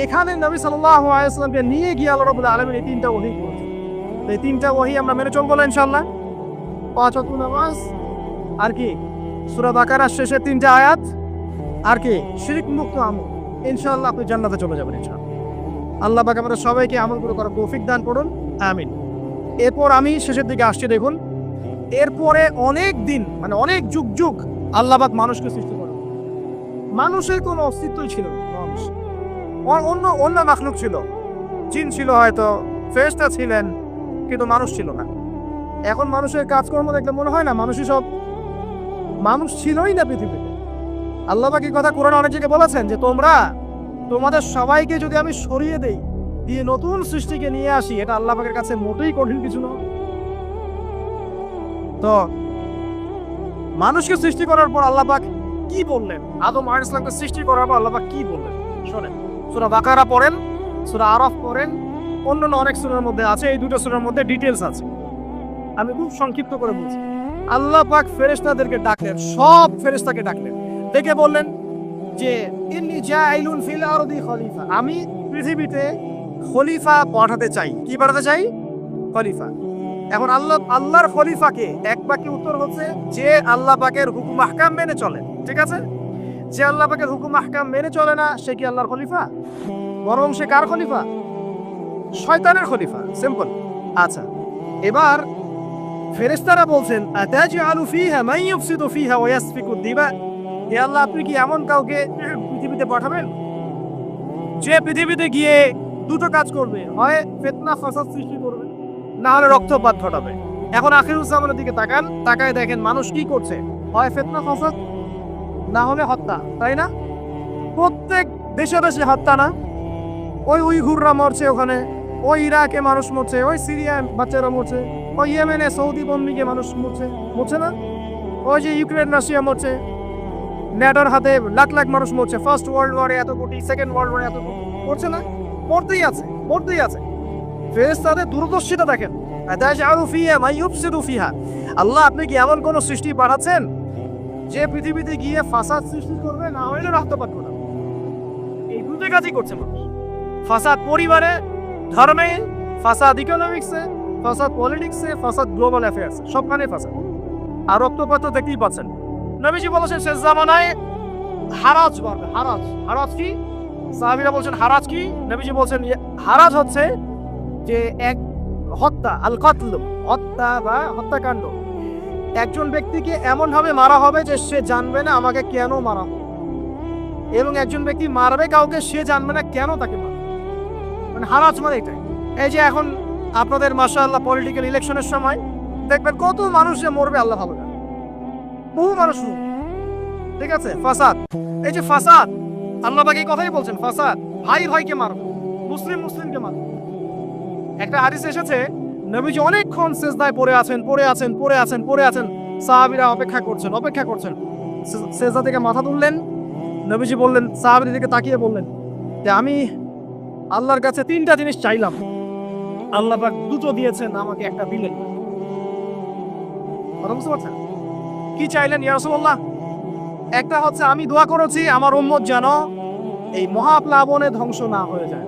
এখানে নবী সাল্লাল্লাহু আলাইহি ওয়াসাল্লামকে নিয়ে গিয়ে আল্লাহ রাব্বুল আলামিন এই তিনটা ওহী করেছেন। এই তিনটা ওহী আমরা মেনে চলবো ইনশাআল্লাহ। 5 ওয়াক্ত নামাজ, আর কি সূরা বাকারার শেষের 3টা আয়াত, আর কি শিরক মুক্ত আমল, ইনশাআল্লাহ আপনি জান্নাতে চলে যাবেন ইনশাআল্লাহ। আল্লাহ পাক আমাদের সবাইকে আমলগুলো করার তৌফিক দান করুন, আমিন। এরপর আমি শেষের দিকে আসছি, দেখুন এরপরে অনেক দিন, মানে অনেক যুগ যুগ আল্লাহ পাক মানুষকে সৃষ্টি করেন। মানুষের কোনো অস্তিত্বই ছিল না। মানুষ অন্য অন্য মাখলুক ছিল, জিন ছিল, হয়তো ফেরেশতা ছিলেন, কিন্তু মানুষ ছিল না। এখন মানুষের কাজকর্ম দেখলে মনে হয় না মানুষই সব, মানুষ ছিলই না পৃথিবীতে। আল্লাহ পাক এই কথা কোরআনে অনেক জায়গায় বলেছেন যে তোমাদের সবাইকে যদি আমি সরিয়ে দেই, দিয়ে নতুন সৃষ্টিকে নিয়ে আসি, এটা আল্লাহ পাকের কাছে মোটেই কঠিন কিছু নয়। তো মানুষকে সৃষ্টি করার পর আল্লাহ পাক কি বললেন, আদম আলাইহিস সালামকে সৃষ্টি করার পর আল্লাহ পাক কি বললেন শুনেন। সূরা বাকারা পড়েন, সূরা আরাফ পড়েন, অন্যান্য অনেক সূরার মধ্যে আছে, এই দুটো সূরার মধ্যে ডিটেইলস আছে। আমি খুব সংক্ষিপ্ত করে বলছি। আল্লাহ পাক ফেরেশতাদেরকে ডাকলেন, সব ফেরেশতাকে ডাকলেন, ডেকে বললেন যে ইন্নী জাইলুন ফিল আরদি খলিফা, আমি পৃথিবীতে খলিফা পাঠাতে চাই। কি পাঠাতে চাই? খলিফা। এখন আল্লাহর খলিফাকে এক বাক্যে উত্তর হচ্ছে যে আল্লাহ পাকের হুকুম আহকাম মেনে চলে। ঠিক আছে, যে আল্লাহ পাকের হুকুম আহকাম মেনে চলে না, সে কি আল্লাহর খলিফা? বরং সে কার খলিফা? শয়তানের খলিফা। সিম্পল। আচ্ছা, এবার ফেরেশতারা বলছেন আতাজআলু ফিহা মান ইউফসিদু ফিহা ওয়া ইয়াসফিকু দিমা, হে আল্লাহ আপনি কি এমন কাউকে পৃথিবীতে পাঠাবেন যে পৃথিবীতে গিয়ে দুটো কাজ করবে, হয় ফিতনা ফাসাদ সৃষ্টি করবে, না হলে রক্তপাত ঘটাবে। এখন আখিরুজ্জামানের দিকে তাকান, তাকায় দেখেন মানুষ কি করছে, হয় ফিতনা ফাসাদ, না হলে হত্যা, তাই না? প্রত্যেক দেশে দেশে হত্যা না? ওই উইঘুররা মরছে ওখানে, ওই ইরাকে মানুষ মরছে, ওই সিরিয়ায় বাচ্চারা মরছে, ওই ইয়েমেনে সৌদি বন্দীকে মানুষ মরছে না? ওই যে ইউক্রেন রাশিয়া মরছে, নেটোর হাতে লাখ লাখ মানুষ মরছে, ফার্স্ট ওয়ার্ল্ড ওয়ারে এত কোটি, সেকেন্ড ওয়ার্ল্ড ওয়ারে এত কোটি মরছে না? মরতেই আছে, মরতেই আছে। ফেরেশতাদের দূরদর্শিতা দেখেন। আতাজআলু ফিহা মান ইউফসিদু ফিহা, আল্লাহ আপনি কি এমন কোন সৃষ্টি পাঠাচ্ছেন যে পৃথিবীতে গিয়ে ফাসাদ সৃষ্টি করবে, না হলে রক্তপাত করবে? এই দুটো কাজই করছে মানুষ। ফাসাদ পরিবারে, ধর্মে, ফাসাদ ইকোনমিক্সে, ফাসাদ পলিটিক্সে, ফাসাদ গ্লোবাল অ্যাফেয়ার্সে, সবখানে ফাসাদ। আর রক্তপাত তো দেখতেই পাচ্ছেন। নবীজি বলেছেন শেষ জামানায় হারাজ বাড়বে। হারাজ কি? সাহাবীরা বলছেন হারাজ কি? নবীজি বলছেন হারাজ হচ্ছে যে এক হত্যা, আল কতল, হত্যা বা হত্যাকাণ্ড। একজন ব্যক্তিকে এমন ভাবে মারা হবে যে সে জানবে না আমাকে কেন মারা হবে, এবং একজন ব্যক্তি মারবে কাউকে, সে জানবে না কেন তাকে মারবে। মানে হারাজ মানে এটাই। এই যে এখন আপনাদের মাশাআল্লাহ পলিটিক্যাল ইলেকশনের সময় দেখবেন কত মানুষ যে মরবে আল্লাহ ভালো জানে, বহু মানুষ। ঠিক আছে, ফাসাদ। এই যে ফাসাদ, আল্লাহ পাক এই কথাই বলছেন, ফাসাদ ভাই ভাইকে মারবে, মুসলিম মুসলিমকে মারবে। একটা হাদিস এসেছে নবীজি অনেকক্ষণ সিজদায় পড়ে আছেন, সাহাবীরা অপেক্ষা করছেন। সিজদা থেকে মাথা তুললেন, নবীজি বললেন, সাহাবীদের দিকে তাকিয়ে বললেন যে আমি আল্লাহর কাছে 3টা জিনিস চাইলাম, আল্লাহ পাক 2টো দিয়েছেন, আমাকে একটা দিলেন। কথা বুঝতে পারছেন? কি চাইলেন ইয়া রাসূলুল্লাহ? একটা হচ্ছে আমি দোয়া করেছি আমার উম্মত যেন এই মহাপ্লাবনে ধ্বংস না হয়ে যায়।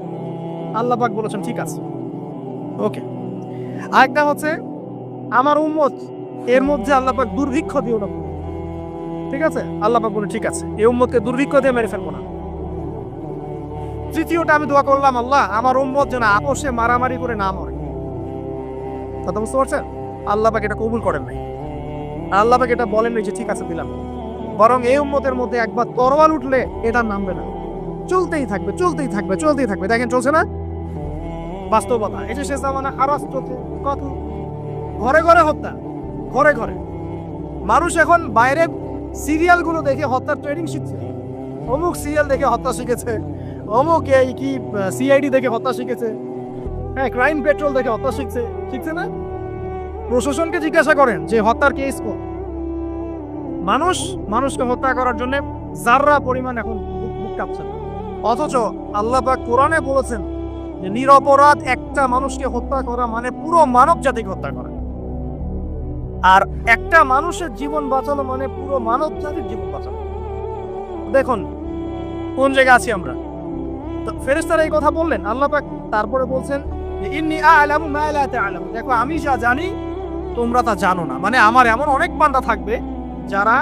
আল্লাহ পাক বলেছেন ঠিক আছে, ওকে। আরেকটা হচ্ছে আমার উম্মত এর মধ্যে আল্লাহ পাক দুর্ভিক্ষ দিও না। ঠিক আছে, আল্লাহ পাক বলে ঠিক আছে, এই উম্মতকে দুর্ভিক্ষ দিয়ে মেরে ফেলবো না। তৃতীয়টা আমি দোয়া করলাম আল্লাহ আমার উম্মত যেন আপোষে মারামারি করে না মরে। কথা বুঝতে পারছেন? আল্লাহ পাক এটা কবুল করেন নাই। আল্লাহ পাক এটা বলেন নাই যে ঠিক আছে দিলাম, বরং এই উম্মতের মধ্যে একবার তরোয়াল উঠলে এটা নামবে না, চলতেই থাকবে। দেখেন চলছে না? বাস্তবতা। এই যে শেষ জামানা হারাস চলছে, কত ঘরে ঘরে হত্যা, ঘরে ঘরে। মানুষ এখন বাইরে সিরিয়ালগুলো দেখে হত্যার ট্রেনিং শিখছে। অমুক সিরিয়াল দেখে হত্যা শিখেছে, অমুক এই কি সিআইডি দেখে হত্যা শিখেছে। হ্যাঁ, ক্রাইম পেট্রোল দেখে হত্যা শিখছে না? প্রশাসনকে জিজ্ঞাসা করেন যে হত্যার কেস কর। মানুষকে হত্যা করার জন্য যাররা পরিমাণ এখন বুক কাঁপছে না। অথচ আল্লাহ পাক কোরআনে বলেছেন যে নিরপরাধ একটা মানুষকে হত্যা করা মানে পুরো মানব জাতিকে হত্যা করা, আর একটা মানুষের জীবন বাঁচানো মানে পুরো মানব জাতির জীবন বাঁচানো। দেখুন কোন জায়গায় আছি আমরা। তো ফেরেশতারা এই কথা বললেন, আল্লাহ পাক তারপরে বলছেন যে ইন্নী আ'লামু মা লা তা'লামুন, দেখো আমি যা জানি তোমরা তা জানো না। মানে আমার এমন অনেক বান্দা থাকবে যারা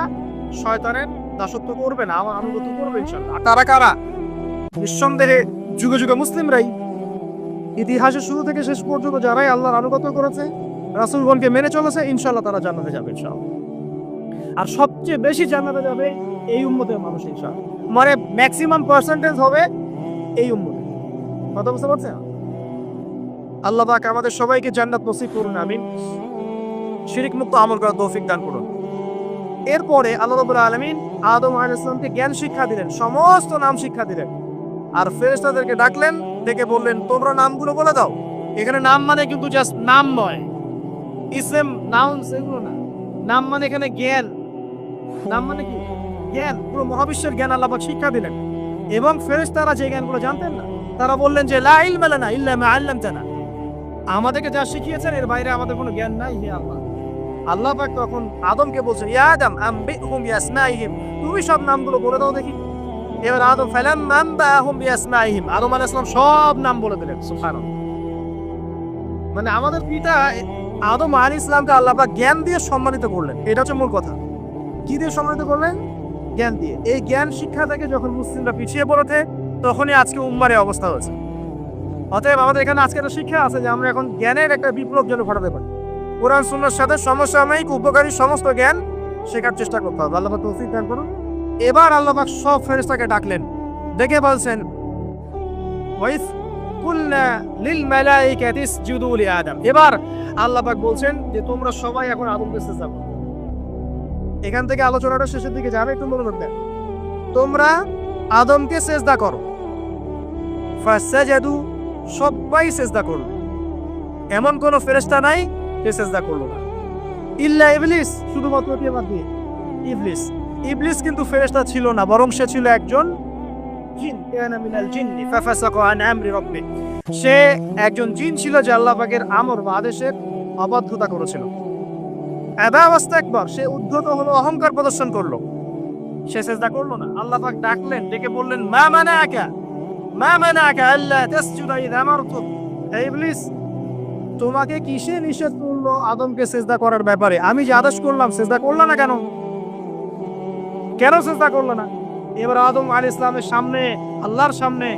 শয়তানের দাসত্ব করবে না, আমার আনুগত্য করবে ইনশাআল্লাহ। তারা কারা? নিঃসন্দেহে যুগে যুগে মুসলিমরাই। ইতিহাসের শুরু থেকে শেষ পর্যন্ত যারাই আল্লাহর আনুগত্য করেছে, রাসূলগণকে মেনে চলেছে, ইনশাআল্লাহ তারা জান্নাতে যাবে ইনশাআল্লাহ। আর সবচেয়ে বেশি জান্নাতে যাবে এই উম্মতের মানুষ ইনশাআল্লাহ। মানে ম্যাক্সিমাম পার্সেন্টেজ হবে এই উম্মত। কথা বুঝতে পারছেন? আল্লাহ পাক আমাদের সবাইকে জান্নাত নসিব করুন, আমিন। শিরক মুক্ত আমল করার তৌফিক দান করুন। এরপরে আল্লাহ রাব্বুল আলামিন আদম আলাইহিস সালামকে জ্ঞান শিক্ষা দিলেন, সমস্ত নাম শিক্ষা দিলেন, আর ফেরেশতাদেরকে ডাকলেন, ডেকে বললেন তোমরা নামগুলো বলে দাও। এখানে নাম মানে কিন্তু জাস্ট নাম নয়, ইসম নাউন সেগুলো না। নাম মানে এখানে জ্ঞান। নাম মানে কি? জ্ঞান। পুরো মহাবিশ্বের জ্ঞান আল্লাহ পাক শিক্ষা দিলেন। এবং ফেরেশতারা যে জ্ঞানগুলো জানতেন না, তারা বললেন যে লা ইলমা লানা ইল্লা মা আল্লামতানা, আমাদেরকে যা শিখিয়েছেন এর বাইরে আমাদের কোনো জ্ঞান নাই হে আল্লাহ। আল্লাহ পাক তখন আদমকে বলছেন ইয়া আদম আম্বিহুম বিআসমাইহিম, তুমি সব নামগুলো বলে দাও দেখি। এবার আদম ফালাম্মা আম্বাহুম বিআসমাইহিম, আদম আলাইহিস সালাম সব নাম বলে দিলেন। সুবহানাল্লাহ। মানে আমাদের পিতা আদম আলাইহিস সালামকে আল্লাহ পাক জ্ঞান দিয়ে সম্মানিত করলেন। এটা হচ্ছে মূল কথা। কি দিয়ে সম্মানিত করলেন? জ্ঞান দিয়ে। এই জ্ঞান শিক্ষা থেকে যখন মুসলিমরা পিছিয়ে পড়েছে, তখনই আজকে উম্মার এই অবস্থা হয়েছে। অতএব আমাদের এখানে আজকে একটা শিক্ষা আছে যে আমরা এখন জ্ঞানের একটা বিপ্লব যেন ঘটাতে পারি। কোরআন সুন্নাহর সাথে সমসাময়িক উপকারী সমস্ত জ্ঞান শেখার চেষ্টা করতে হবে। আল্লাহ পাক তৌফিক দান করুন। এবার আল্লাহ পাক সব ফেরেশতাকে ডাকলেন, ডেকে বলছেন ওয়াইস কুলনা লিল মালাইকাতি ইসজুদু লি আদম। এবার আল্লাহ পাক বলছেন যে তোমরা সবাই এখন আদমকে সিজদা করো। এখান থেকে আলোচনাটা শেষের দিকে যাবে, একটু মনোযোগ দেন। তোমরা আদমকে সিজদা করো। ফাসাজাদু, সবাই সিজদা করলো। এমন কোন ফেরেশতা নাই যে সিজদা করলো না, ইল্লা ইবলিস, শুধুমাত্র কে বাদ দিয়ে? ইবলিস। ইবলিস কিন্তু ফেরেশতা ছিল না, বরং সে ছিল একজন জিন। কানা মিনাল জিন্নি ফাফাসাকা আন আমরি রাব্বি, সে একজন জিন ছিল যে আল্লাহ পাকের আমর বা আদেশের অবাধ্যতা করেছিল। আবা ওয়াস্তাকবার, সে উদ্ধত হলো, অহংকার প্রদর্শন করলো, সে সিজদা করলো না। আল্লাহ পাক ডাকলেন, ডেকে বললেন মা মানাআকা আল্লা তাসজুদা ইযা আমারতুক, হে ইবলিস তোমাকে কিসে নিষেধ করলো আদমকে সিজদা করার ব্যাপারে? আমি যে আদেশ করলাম সিজদা করলো না কেন? কেন সিজদা করলো না? এবার আদম আলাইহিস সালামের সামনে, আল্লাহর সামনে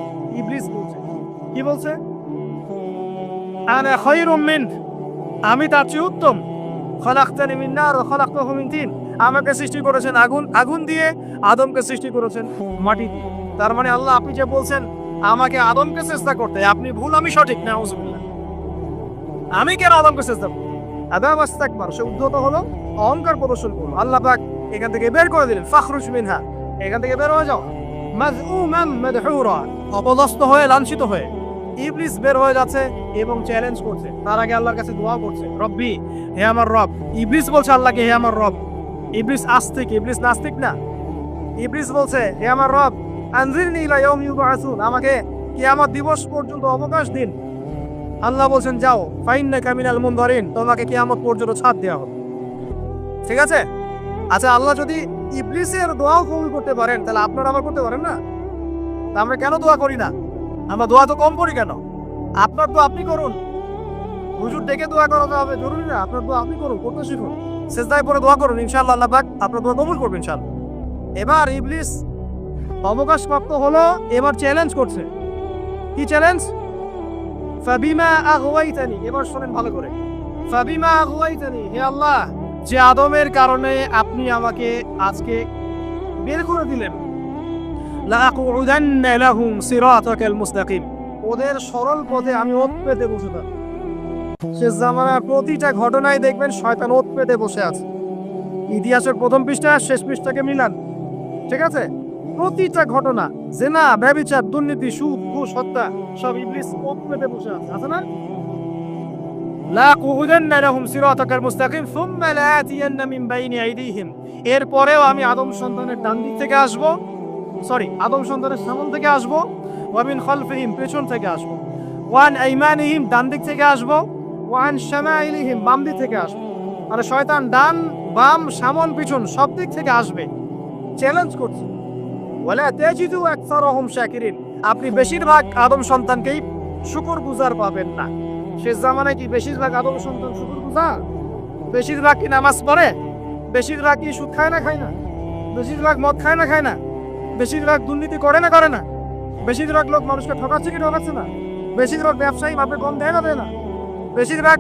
ইবলিস বলছে, কি বলছে? আনা খায়রুম মিন, আমি তার চেয়ে উত্তম। খলাকতানি মিন নার ওয়া খলাকতাহু মিন তিন, আমাকে সৃষ্টি করেছেন আগুন দিয়ে, আদমকে সৃষ্টি করেছেন মাটি দিয়ে। তার মানে আল্লাহ আপনি যে বলছেন আমাকে আদমকে সিজদা করতে, আপনি ভুল আমি সঠিক। নাউযুবিল্লাহ, আমি কেন আদমকে সিজদা করব? আবা ওয়াস্তাকবার, সে উদ্ধত হলো, অহংকার প্রদর্শন করলো। আল্লাহ পাক এখান থেকে বের করে দিলেন, ফাখরুজ মিনহা, এখান থেকে বের হয়ে যাও। মাযউমান মাদহুরা, অপদস্থ হয়ে, লাঞ্ছিত হয়ে ইবলিস বের হয়ে যাচ্ছে এবং চ্যালেঞ্জ করছে। তার আগে আল্লাহর কাছে দোয়া করছে, রব্বি, হে আমার রব। ইবলিস বলছে আল্লাহকে হে আমার রব। ইবলিস আস্তিক, ইবলিস নাস্তিক না। ইবলিস বলছে হে আমার রব আনজিরনি ইলা ইয়াউমি ইউবআসুন, আমাকে কিয়ামত দিবস পর্যন্ত অবকাশ দিন। আল্লাহ বলছেন যাও, ফাইন্নাকা মিনাল মুনযারিন, তোমাকে কিয়ামত পর্যন্ত ছাড় দেওয়া হবে। ঠিক আছে? আচ্ছা, আল্লাহ যদি ইবলিসের দোয়াও কবুল করতে পারেন, তাহলে আপনারা আবার করতে পারেন না? তা আমরা কেন দোয়া করি না? আমরা দোয়া তো কম করি কেন? আপনার দোয়া আপনি করুন। হুজুর ডেকে দোয়া করাতে হবে জরুরি না, আপনার দোয়া আপনি করুন, করতে শিখুন। সিজদায় পড়ে দোয়া করুন, ইনশাআল্লাহ আল্লাহ পাক আপনার দোয়া কবুল করবেন ইনশাআল্লাহ। এবার ইবলিস অবকাশপ্রাপ্ত হলো, এবার চ্যালেঞ্জ করছে। কি চ্যালেঞ্জ? ফাবিমা আগওয়াইতানি, এবার শুনেন ভালো করে। ফাবিমা আগওয়াইতানি, হে আল্লাহ, যে আদমের কারণে আপনি আমাকে আজকে বের করে দিলেন, লাআকুউদান্না লাহুম সিরাতাকাল মুস্তাকিম, ওদের সরল পথে আমি ওত পেতে বসে থাকব। শেষ জামানার প্রতিটা ঘটনায় দেখবেন শয়তান ওত পেতে বসে আছে। ইতিহাসের প্রথম পৃষ্ঠা শেষ পৃষ্ঠাকে মিলান, ঠিক আছে? প্রতিটা ঘটনা, জিনা, ব্যভিচার, দুর্নীতি, সুদ, ঘুষ, হত্যা, সব ইবলিস ওপ পেতে বসে আছে না? লা কুউদান্না লাহুম সিরাতাকাল মুস্তাকিম সুম্মা লাআতিয়ান্না মিন বাইনি আইদিহিম। এরপরেও আমি আদম সন্তানের ডান দিক থেকে আসব, আদম সন্তানের সামনে থেকে আসব, ওয়া মিন খালফিহিম, পেছন থেকে আসব, ওয়া আন আইমানিহিম, ডান দিক থেকে আসব, ওয়া আন শামাইলিহিম, বাম দিক থেকে আসব। আর শয়তান ডান বাম সামন পিছন সব দিক থেকে আসবে। চ্যালেঞ্জ করছে, ওয়ালা তাজিদু আকসারহুম শাকিরিন। আপনি বেশিরভাগ আদম সন্তানকেই শুকরগুজার পাবেন না। শেষ জামানায় কি বেশিরভাগ আদম সন্তান শুকরগুজার? বেশিরভাগ কি নামাজ পড়ে? বেশিরভাগ কি সুদ খায় না? বেশিরভাগ মদ খায় না? বেশিরভাগ দুর্নীতি করে না? বেশিরভাগ লোক মানুষকে ঠকাচ্ছে কি ঠকাচ্ছে না? বেশিরভাগ ব্যবসায়ী মাপে কম দেয় না? বেশিরভাগ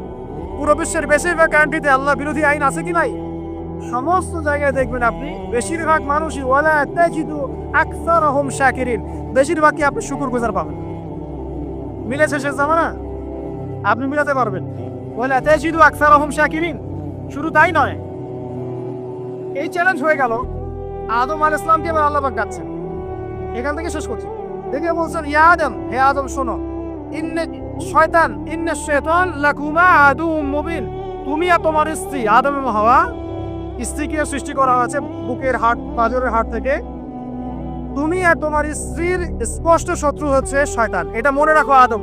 পুরো বিশ্বের বেশিরভাগ কান্ট্রিতে আল্লাহ বিরোধী আইন আছে কি নাই? সমস্ত জায়গায় দেখবেন আপনি বেশিরভাগ মানুষই ওয়ালা তাজিদু আকসারহুম শাকিরিন, বেশিরভাগই আপনি শুকরগুজার পাবেন। মিলেছে শেষ জামানা? আপনি মিলাতে পারবেন? ওয়ালা তাজিদু আকসারহুম শাকিরিন। শুধু তাই নয়, এই চ্যালেঞ্জ হয়ে গেল, আদম আলাইহিস সালামকে এবার আল্লাহ পাক ডাকছেন। এখান থেকে শেষ করছি। দেখে বলছেন, ইয়া আদম, হে আদম শোনো, ইন্না শাইতান লাকুমা আদুউম মুবিন। তুমি আর তোমার স্ত্রী আদম এবং হাওয়া, স্ত্রীকে সৃষ্টি করা হয়েছে বুকের হাড়, পাঁজরের হাড় থেকে। তুমি আর তোমার স্ত্রীর স্পষ্ট শত্রু হচ্ছে শয়তান। এটা মনে রাখো আদম।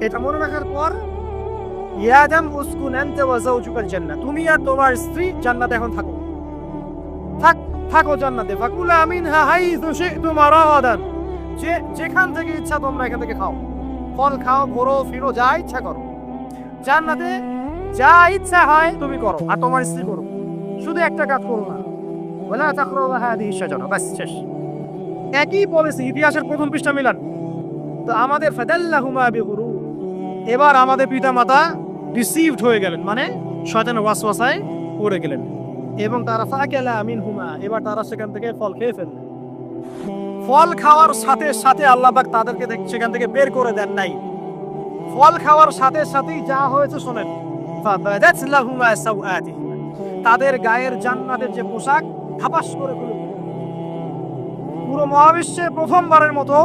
এটা মনে রাখার পর, ইয়া আদম উসকুন আনতা ওয়া যাওজুকাল জান্নাহ, তুমি আর তোমার স্ত্রী জান্নাতে এখন থাকো। থাকো জান্নাতে। ফাকুলা মিনহা হাইযু শি'তুমা রাগাদান, যেখান থেকে ইচ্ছা তোমরা এখান থেকে খাও, ফল খাও, ঘোরো ফিরো, যা ইচ্ছা করো। জান্নাতে যা ইচ্ছা হয় তুমি করো, আর তোমার স্ত্রী করো। শুধু একটা কাজ করো না, ওয়ালা তাকরাবু হাদিহি শাজারা, বাস শেষ। একই পলিসি, ইতিহাসের প্রথম পৃষ্ঠা মিলান তো আমাদের ফাদাল্লাহুমা বিগুরুর। এবার আমাদের পিতামাতা রিসিভড হয়ে গেলেন, মানে শয়তানের ওয়াসওয়াসায় পড়ে গেলেন, এবং তারা ফাকালা মিনহুমা, এবার তারা সেখান থেকে ফল খেয়ে ফেললেন। ফল খাওয়ার সাথে সাথে আল্লাহ পাক তাদেরকে সেখান থেকে বের করে দেন নাই। ফল খাওয়ার সাথে সাথেই যা হয়েছে শোনেন, ফাবাদাত লাহুমা সাওআতিহিমা, তাদের গায়ের জান্নাতের যে পোশাক ধাপাস করে খুলে গেল। পুরো মহাবিশ্বে প্রথমবারের মতো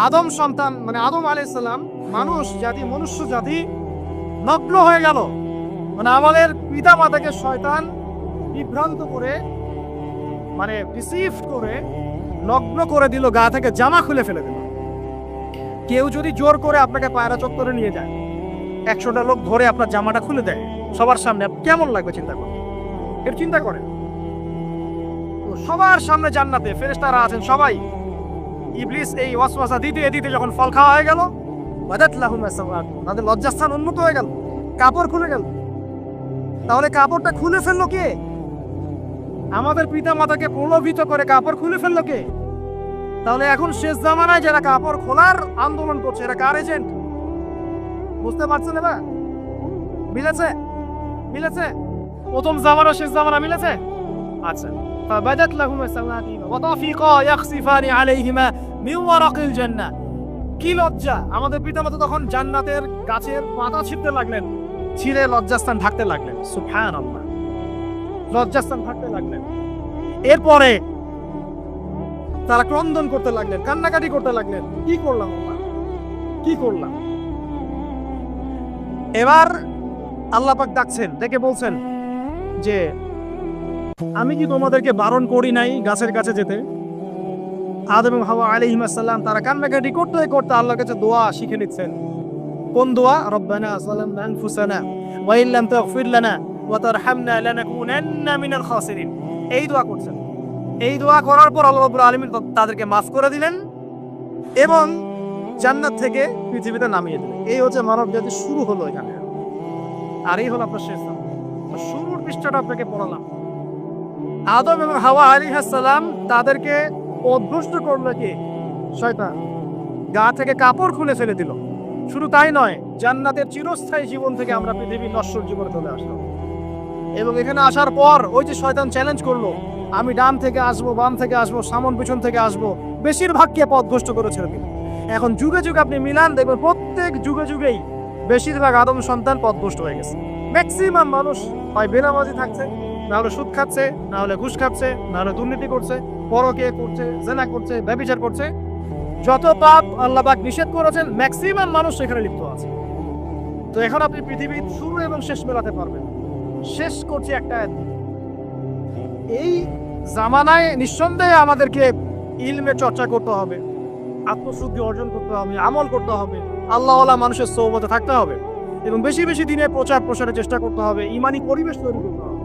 আদম সন্তান, মানে আদম আলাইহিস সালাম, মানুষ জাতি, মনুষ্য জাতি নগ্ন হয়ে গেল। মানে আমাদের পিতা মাতাকে শয়তান বিভ্রান্ত করে, মানে রিসিভ করে নগ্ন করে দিল, গা থেকে জামা খুলে ফেলে দিল। কেউ যদি জোর করে আপনাকে পায়রা চত্বরে নিয়ে যায়, 100টা লোক ধরে আপনার জামাটা খুলে দেয় সবার সামনে, কেমন লাগবে চিন্তা করেন। এর চিন্তা করেন তো, সবার সামনে জান্নাতে ফেরেশতারা আছেন সবাই। ইবলিস এই ওয়াসওয়াসা দিতে দিতে যখন ফল খাওয়া হয়ে গেল, বাদাত লাহুমা সাওআতুহুম, তাদের লজ্জাস্থান উন্মুক্ত হয়ে গেল, কাপড় খুলে গেল। তাহলে কাপড়টা খুলে ফেললো কে? আমাদের পিতা মাতাকে প্রলোভিত করে কাপড় খুলে ফেললো কে? তাহলে এখন শেষ জামানায় যারা কাপড় খোলার আন্দোলন করছে, এরা কার এজেন্ট? বুঝতে পারছেন? এবার মিলেছে প্রথম জামানা শেষ জামানা মিলেছে। আচ্ছা, ফাবাদাত লাহুমা সাওআতিহিমা ওয়া তাফিকা ইয়াখসিফানি আলাইহিমা মিন ওয়ারাকিল জান্নাহ। কি লজ্জা! আমাদের পিতামাতা তখন জান্নাতের গাছের পাতা ছিঁড়তে লাগলেন, ছিঁড়ে লজ্জাস্থান ঢাকতে লাগলেন। সুবহানাল্লাহ, লজ্জাস্থান ঢাকতে লাগলেন। এরপরে তারা ক্রন্দন করতে লাগলেন, কান্নাকাটি করতে লাগলেন, কি করলাম আমরা, কি করলাম। এবার আল্লাহ পাক ডাকছেন, ডেকে বলছেন যে আমি কি তোমাদেরকে বারণ করি নাই গাছের কাছে যেতে? আদম এবং হাওয়া আলাইহিস সালাম তারা কান্নাকাটি করতে করতে আল্লাহর কাছে দোয়া শিখে নিচ্ছেন। কোন দোয়া? রব্বানা যালামনা আনফুসানা ওয়া ইল্লাম তাগফির লানা ওয়া তারহামনা লানাকুনান্না মিনাল খাসিরিন। এই দোয়া করছেন। এই দোয়া করার পর আল্লাহ রাব্বুল আলামিন তাদেরকে মাফ করে দিলেন এবং জান্নাত থেকে পৃথিবীতে নামিয়ে দিলেন। এই হচ্ছে মানব জাতির শুরু হলো এখানে। আর এই হলো আপনার শেষ জামানা। শুরুর পৃষ্ঠাটা আপনাকে পড়ালাম। আদম এবং হাওয়া আলাইহিস সালাম তাদেরকে অভ্যস্ত করলো কি? শয়তান। গা থেকে কাপড় খুলে ফেলে দিল। শুধু তাই নয়, জান্নাতের চিরস্থায়ী জীবন থেকে আমরা পৃথিবীর নশ্বর জীবনে চলে আসলাম। এবং এখানে আসার পর ওই যে শয়তান চ্যালেঞ্জ করলো, আমি ডান থেকে আসবো, বাম থেকে আসবো, সামন পিছন থেকে আসবো, বেশিরভাগকে পথভ্রষ্ট করে ছেড়ে দিল। এখন যুগে যুগে আপনি মিলান দেখবেন, প্রত্যেক যুগে যুগেই বেশিরভাগ আদম সন্তান পথভ্রষ্ট হয়ে গেছে। ম্যাক্সিমাম মানুষ হয় বেনামাজি থাকছে, না হলে সুদ খাচ্ছে, না হলে ঘুষ খাচ্ছে, না হলে দুর্নীতি করছে, পরকীয়া করছে, জেনা করছে, ব্যভিচার করছে। যত পাপ আল্লাহ পাক নিষেধ করেছেন ম্যাক্সিমাম মানুষ সেখানে লিপ্ত আছে। তো এখন আপনি পৃথিবীর শুরু এবং শেষ মেলাতে পারবেন। শেষ করছি একটা আয়াত। এই জামানায় নিঃসন্দেহে আমাদেরকে ইলমে চর্চা করতে হবে, আত্মশুদ্ধি অর্জন করতে হবে, আমল করতে হবে, আল্লাহওয়ালা মানুষের সোহবতে থাকতে হবে এবং বেশি বেশি দিনে প্রচার প্রসারের চেষ্টা করতে হবে, ইমানি পরিবেশ তৈরি করতে হবে,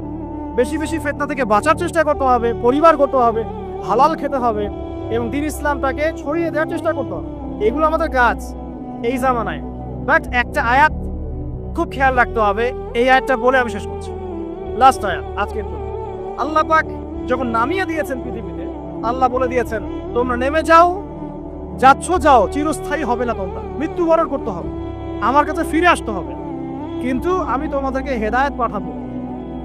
বেশি বেশি ফিতনা থেকে বাঁচার চেষ্টা করতে হবে, পরিবার করতে হবে, হালাল খেতে হবে এবং দ্বীন ইসলামটাকে ছড়িয়ে দেওয়ার চেষ্টা করতে হবে। এগুলো আমাদের কাজ এই জামানায়। বাট একটা আয়াত খুব খেয়াল রাখতে হবে, এই আয়াতটা বলে আমি শেষ করছি। লাস্ট আয়াত আজকের জন্য। আল্লাহ পাক যখন নামিয়ে দিয়েছেন পৃথিবীতে, আল্লাহ বলে দিয়েছেন তোমরা নেমে যাও, যাচ্ছ যাও, চিরস্থায়ী হবে না, তোমরা মৃত্যুবরণ করতে হবে, আমার কাছে ফিরে আসতে হবে। কিন্তু আমি তোমাদেরকে হেদায়েত পাঠাবো,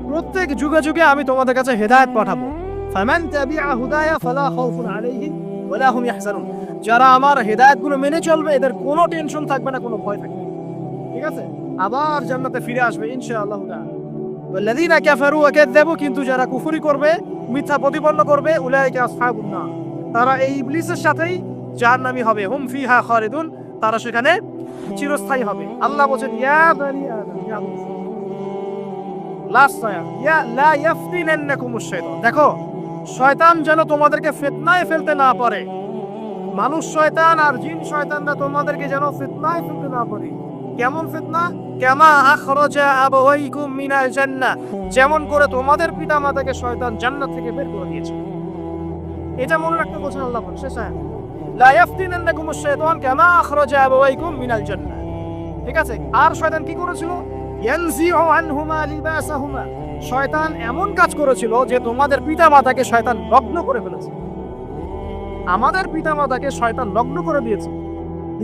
প্রত্যেক যুগে যুগে আমি তোমাদের কাছে হেদায়েত পাঠাবো। ফামান তাবিআ হুদায়া ফালা খাউফুন আলাইহিম ওয়ালা হুম ইয়াহজানুন। যারা আমার হেদায়েতগুলো মেনে চলবে এদের কোনো টেনশন থাকবে না, কোনো ভয় থাকবে না। ঠিক আছে, আবার জান্নাতে ফিরে আসবে ইনশাআল্লাহ তাআলা। ওয়াল্লাযীনা কাফারু ওয়া কাযযাবু, কিন্তু যারা কুফরি করবে, মিথ্যা প্রতিপন্ন করবে, উলাইকা আসহাবুন নার, তারা এই ইবলিসের সাথেই জাহান্নামী হবে। হুম ফিহা খালিদুন, তারা সেখানে চিরস্থায়ী হবে। আল্লাহ বলেন ইয়া বানি আদম, ইয়া লাস্ট আয়াত, ইয়া লা ইয়াফতিনান্নাকুমুশ শাইতান। দেখো, শয়তান যেন তোমাদেরকে ফিতনায় ফেলতে না পারে। মানুষ শয়তান আর জিন শয়তানরা তোমাদেরকে যেন ফিতনায় ফেলতে না পারে। কেমন ফিতনা? কামা আখরাজা আবাওয়াইকুম মিনাল জান্নাহ, যেমন করে তোমাদের পিতামাতাকে শয়তান জান্নাত থেকে বের করে দিয়েছে। এটা মনে রাখতে বলছেন আল্লাহ। শেষ আয়াত, লা ইয়াফতিনান্নাকুমুশ শাইতান কামা আখরাজা আবাওয়াইকুম মিনাল জান্নাহ। ঠিক আছে, আর শয়তান কি করেছিল? ইয়ানজিউ আনহুমা লিবাসাহুমা, শয়তান এমন কাজ করেছিল যে তোমাদের পিতামাতাকে শয়তান লগ্ন করে ফেলেছে। আমাদের পিতামাতাকে শয়তান লগ্ন করে দিয়েছে।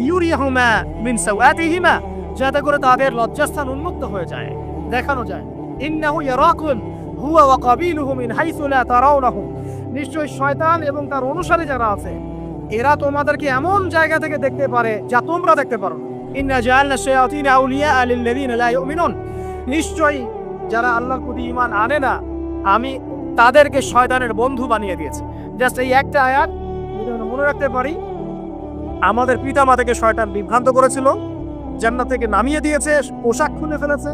ইউরিয়াহুমা মিন সাওয়াতিহিমা, যাতে করে তাদের লজ্জাস্থান উন্মুক্ত হয়ে যায়, দেখানো যায়। ইন্নাহু ইয়ারাকুম হুয়া ওয়া কাবিলুহু মিন হাইসু লা তারাউনাহুম, নিশ্চয়ই শয়তান এবং তার অনুসারী যারা আছে এরা তোমাদেরকে এমন জায়গা থেকে দেখতে পারে যা তোমরা দেখতে পারো না। ইন্না জাআলনা শায়াতিনা আউলিয়া লিল্লাযিনা লা ইউমিনুন, নিশ্চয়ই যারা আল্লাহর প্রতি ঈমান আনে না আমি তাদেরকে শয়তানের বন্ধু বানিয়ে দিয়েছি। জাস্ট এই একটা আয়াত মনে রাখতে পারি, আমাদের পিতামাতাকে শয়তান বিভ্রান্ত করেছিল, জান্নাত থেকে নামিয়ে দিয়েছে, পোশাক খুলে ফেলেছে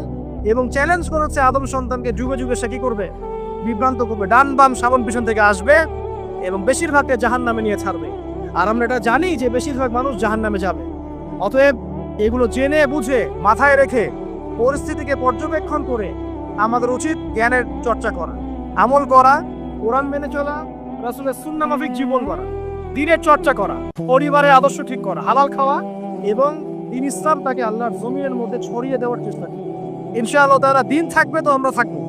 এবং চ্যালেঞ্জ করেছে আদম সন্তানকে যুগে যুগে সে কি করবে? বিভ্রান্ত করবে, ডান বাম সামন পিছন থেকে আসবে এবং বেশিরভাগকে জাহান্নামে নিয়ে ছাড়বে। আর আমরা এটা জানি যে বেশিরভাগ মানুষ জাহান্নামে যাবে। অতএব এগুলো জেনে বুঝে মাথায় রেখে পরিস্থিতিকে পর্যবেক্ষণ করে আমাদের উচিত জ্ঞানের চর্চা করা, আমল করা, কোরআন মেনে চলা, রাসূলের সুন্নাহ মাফিক জীবন করা, দ্বীনের চর্চা করা, পরিবারের আদর্শ ঠিক করা, হালাল খাওয়া এবং দ্বীন ইসলামটাকে আল্লাহর জমিনের মধ্যে ছড়িয়ে দেওয়ার চেষ্টা করা। ইনশাআল্লাহ তাআলা দিন থাকবে তো আমরা থাকবো,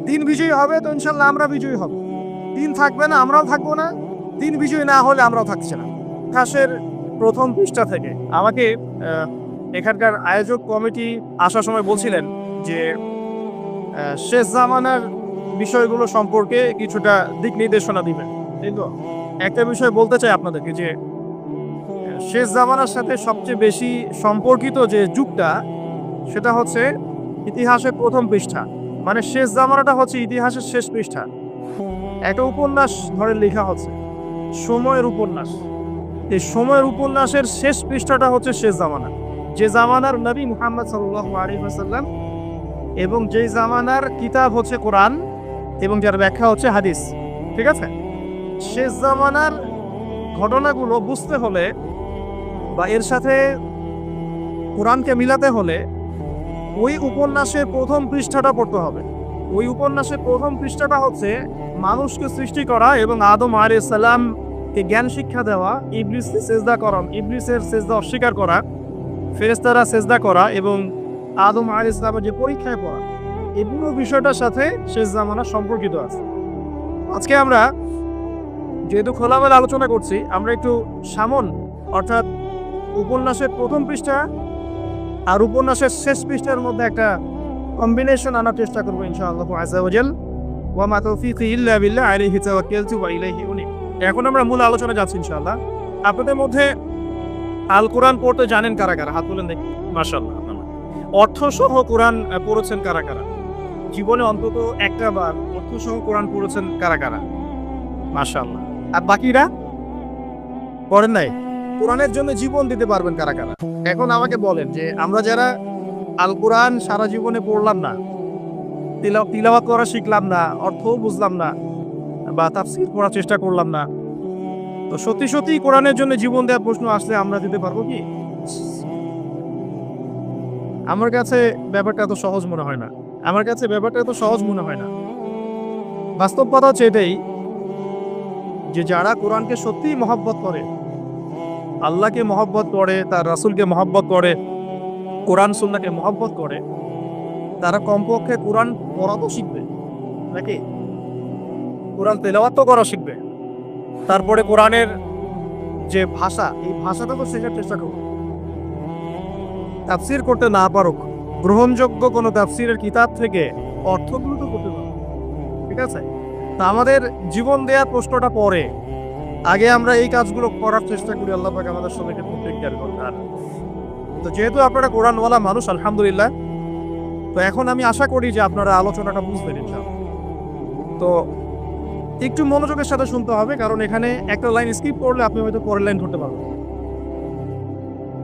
দিন বিজয়ী হবে তো ইনশাআল্লাহ আমরা বিজয়ী হব। দিন থাকবে না আমরাও থাকবো না, দিন বিজয়ী না হলে আমরাও থাকছি না। ইতিহাসের প্রথম পৃষ্ঠা থেকে আমাকে এখানকার আয়োজক কমিটি আসার সময় বলছিলেন যে শেষ জামানার বিষয়গুলো সম্পর্কে কিছুটা দিক নির্দেশনা দিবেন। কিন্তু একটা বিষয় বলতে চাই আপনাদেরকে যে শেষ জামানার সাথে সবচেয়ে বেশি সম্পর্কিত যে যুগটা সেটা হচ্ছে ইতিহাসের প্রথম পৃষ্ঠা। মানে শেষ জামানাটা হচ্ছে ইতিহাসের শেষ পৃষ্ঠা। একটা উপন্যাস ধরে লেখা হচ্ছে সময়ের উপন্যাস। এই সময়ের উপন্যাসের শেষ পৃষ্ঠাটা হচ্ছে শেষ জামানা, যে জামানার নবী মুহাম্মদ সাল্লাল্লাহু আলাইহি ওয়াসাল্লাম এবং যেই জামানার কিতাব হচ্ছে কোরআন এবং যার ব্যাখ্যা হচ্ছে হাদিস। ঠিক আছে, শেষ জামানার ঘটনাগুলো বুঝতে হলে বা এর সাথে কোরআনকে মিলাতে হলে ওই উপন্যাসের প্রথম পৃষ্ঠাটা পড়তে হবে। ওই উপন্যাসের প্রথম পৃষ্ঠাটা হচ্ছে মানুষকে সৃষ্টি করা এবং আদম আলাইহিস সালামকে জ্ঞান শিক্ষা দেওয়া, ইবলিসকে সেজদা করা, ইবলিসের সেজদা অস্বীকার করা, ফেরেশতারা সেজদা করা এবং আদম আলাইহিস সালামের যে পরীক্ষায় পড়া, এই পুরো বিষয়টার সাথে শেষ জামানা সম্পর্কিত আছে। আজকে আমরা যেহেতু খোলামেলা আলোচনা করছি, আমরা একটু সামন অর্থাৎ উপন্যাসের প্রথম পৃষ্ঠা আর উপন্যাসের শেষ পৃষ্ঠার মধ্যে একটা কম্বিনেশন আনার চেষ্টা করবো ইনশাআল্লাহ আযজা ওয়া জাল। ওয়া মা তাওফীকি ইল্লা বিল্লাহ আলাইহি তাওয়াক্কালতু ওয়া ইলাইহি উনীব। এখন আমরা মূল আলোচনা যাচ্ছি ইনশাআল্লাহ। আপনাদের মধ্যে আল কোরআন পড়তে জানেন কারা কারা? হাত তুলেন দেখি। মাশাআল্লাহ। অর্থ সহ কোরআন পড়েছেন কারা কারা? জীবনে অন্তত একটা বার অর্থ সহ কোরআন পড়েছেন কারা কারা? মাশাআল্লাহ। আর বাকিরা পড়েন নাই? কোরআনের জন্য জীবন দিতে পারবেন কারা কারা? এখন আমাকে বলেন যে আমরা যারা আল কোরআন সারা জীবনে পড়লাম না, তিলাওয়াত করা শিখলাম না, অর্থও বুঝলাম না, বা তাফসীর পড়ার চেষ্টা করলাম না, তো সত্যি সত্যি কোরআনের জন্য জীবন দেওয়ার প্রশ্ন আসলে আমরা দিতে পারবো কি? আমার কাছে ব্যাপারটা এত সহজ মনে হয় না। আমার কাছে ব্যাপারটা এত সহজ মনে হয় না। বাস্তব কথা হচ্ছে এটাই যে যারা কোরআনকে সত্যিই মহব্বত করে, আল্লাহকে মহব্বত করে, তার রাসূলকে মহব্বত করে, কোরআন সুন্নাহকে মহব্বত করে, তারা কমপক্ষে কোরআন পড়া তো শিখবে, নাকি কোরআন তেলাওয়াত তো করা শিখবে। তারপরে কোরআনের যে ভাষা, এই ভাষাটা তো শেখার চেষ্টা করবে। তাফসীর করতে না পারুক, গ্রহণযোগ্য কোনো তাফসীরের কিতাব থেকে অর্থগুলো তো করতে পারবে, ঠিক আছে? তা আমাদের জীবন দেওয়ার প্রশ্নটা পরে, আগে আমরা এই কাজগুলো করার চেষ্টা করি। আল্লাহ পাক আমাদের সবাইকে তৌফিক দান করুন। তো যেহেতু আপনারা কোরআনওয়ালা মানুষ আলহামদুলিল্লাহ, তো এখন আমি আশা করি যে আপনারা আলোচনাটা বুঝবেন ইনশাআল্লাহ। তো একটু মনোযোগের সাথে শুনতে হবে, কারণ এখানে একটা লাইন স্কিপ করলে আপনি হয়তো পরের লাইন ধরতে পারবেন।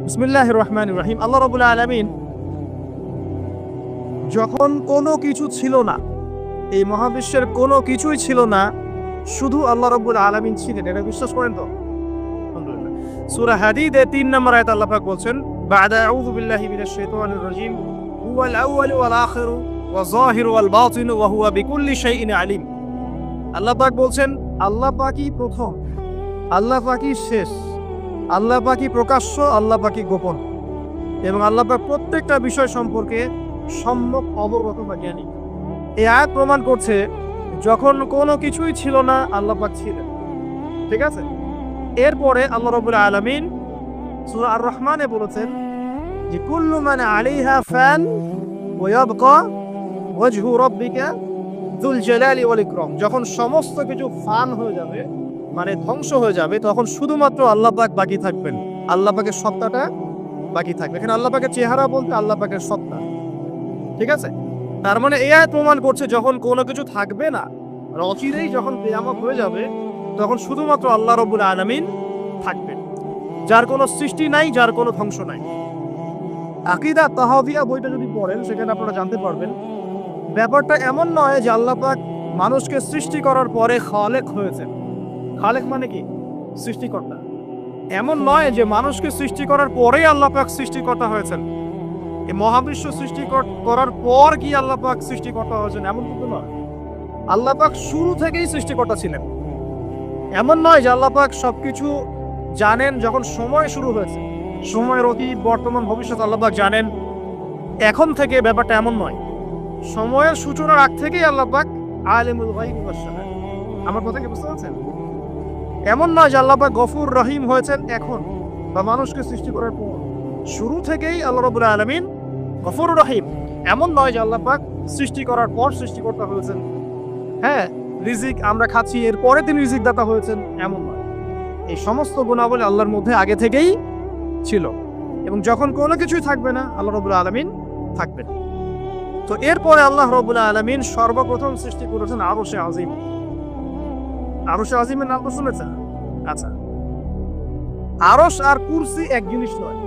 বিসমিল্লাহির রহমানির রহিম। আল্লাহ রাব্বুল আলামিন যখন কোনো কিছু ছিল না, এই মহাবিশ্বের কোনো কিছুই ছিল না, শুধু আল্লাহ রাব্বুল আলামিন ছিলেন, এটা বিশ্বাস করেন তো? আলহামদুলিল্লাহ। সূরা হাদীদে 3 নম্বর আয়াতে আল্লাহ পাক বলছেন, বা'দা আউযু বিল্লাহি মিনাশ শাইতানির রাজীম, হুয়াল আউয়ালু ওয়াল আখিরু ওয়াজ যাহিরু ওয়াল বাতিনু ওয়া হুয়া বিকুল্লি শাইইন আলিম। আল্লাহ পাক বলছেন, আল্লাহ পাকই প্রথম, আল্লাহ পাকই শেষ, আল্লাহ পাকই প্রকাশ্য, আল্লাহ পাকই গোপন, এবং আল্লাহ পাক প্রত্যেকটা বিষয় সম্পর্কে সম্যক অবগত বা জ্ঞানী। এই আয়াত প্রমাণ করছে যখন কোনো কিছুই ছিল না আল্লাহ পাক ছিলেন, ঠিক আছে? এরপরে আল্লাহ রাব্বুল আলামিন সূরা আর রহমানে বলেছেন যে কুল্লু মান আলাইহা ফান ওয়া ইয়াবকা ওয়াজহু রাব্বিকা যুল জালালি ওয়াল ইকরাম। যখন সমস্ত কিছু ফান হয়ে যাবে, মানে ধ্বংস হয়ে যাবে, তখন শুধুমাত্র আল্লাহ পাক বাকি থাকবেন, আল্লাহ পাকের সত্তাটা বাকি থাকবে। এখানে আল্লাহ পাকের চেহারা বলতে আল্লাহ পাকের সত্তা, ঠিক আছে? তার মানে এই আয়াত প্রমাণ করছে যখন কোনো কিছু থাকবে না, আর অচিরেই যখন কিয়ামত হয়ে যাবে, তখন শুধুমাত্র আল্লাহ রাব্বুল আলামিন থাকবেন, যার কোনো সৃষ্টি নাই, যার কোনো ধ্বংস নাই। আকীদা তাহাউযিয়া বইটা যদি পড়েন, সেখানে আপনারা জানতে পারবেন ব্যাপারটা এমন নয় যে আল্লাহ পাক মানুষকে সৃষ্টি করার পরে খালেক হয়েছেন। খালেক মানে কি? সৃষ্টিকর্তা। এমন নয় যে মানুষকে সৃষ্টি করার পরেই আল্লাহ পাক সৃষ্টিকর্তা হয়েছেন। এই মহাবিশ্ব সৃষ্টি করার পর কি আল্লাহ পাক সৃষ্টিকর্তা হয়েছেন, এমন কিন্তু নয়। আল্লাহ পাক শুরু থেকেই সৃষ্টিকর্তা ছিলেন। এমন নয় যে আল্লাহ পাক সবকিছু জানেন যখন সময় শুরু হয়েছে, সময়ের অতীত, বর্তমান, ভবিষ্যৎ আল্লাহ পাক জানেন এখন থেকে, ব্যাপারটা এমন নয়। সময়ের সূচনার আগ থেকেই আল্লাহ পাক আলিমুল গায়বি ওয়াশ শাহাদা। আমার কথা কি বুঝতে পারছেন? এমন নয় যে আল্লাহ পাক গফুর রহিম হয়েছেন এখন বা মানুষকে সৃষ্টি করার পর। শুরু থেকেই আল্লাহ রাব্বুল আলামিন গফুর রহিম। এমন নয় যে আল্লাহ পাক সৃষ্টি করার পর সৃষ্টিকর্তা হয়েছেন। হ্যাঁ, রিজিক আমরা খাচ্ছি, এরপরে তিনি রিজিক দাতা হয়েছেন, এমন নয়। এই সমস্ত গুণাবলী আল্লাহর মধ্যে আগে থেকেই ছিল, এবং যখন কোনো কিছুই থাকবে না, আল্লাহ রাব্বুল আলামিন থাকবেন। তো এরপরে আল্লাহ রাব্বুল আলামিন সর্বপ্রথম সৃষ্টি করেছেন আরশে আজিম। আরশে আজিমের নাম তো শুনেছেন? আচ্ছা, আরশ আর কুরসি এক জিনিস নয়।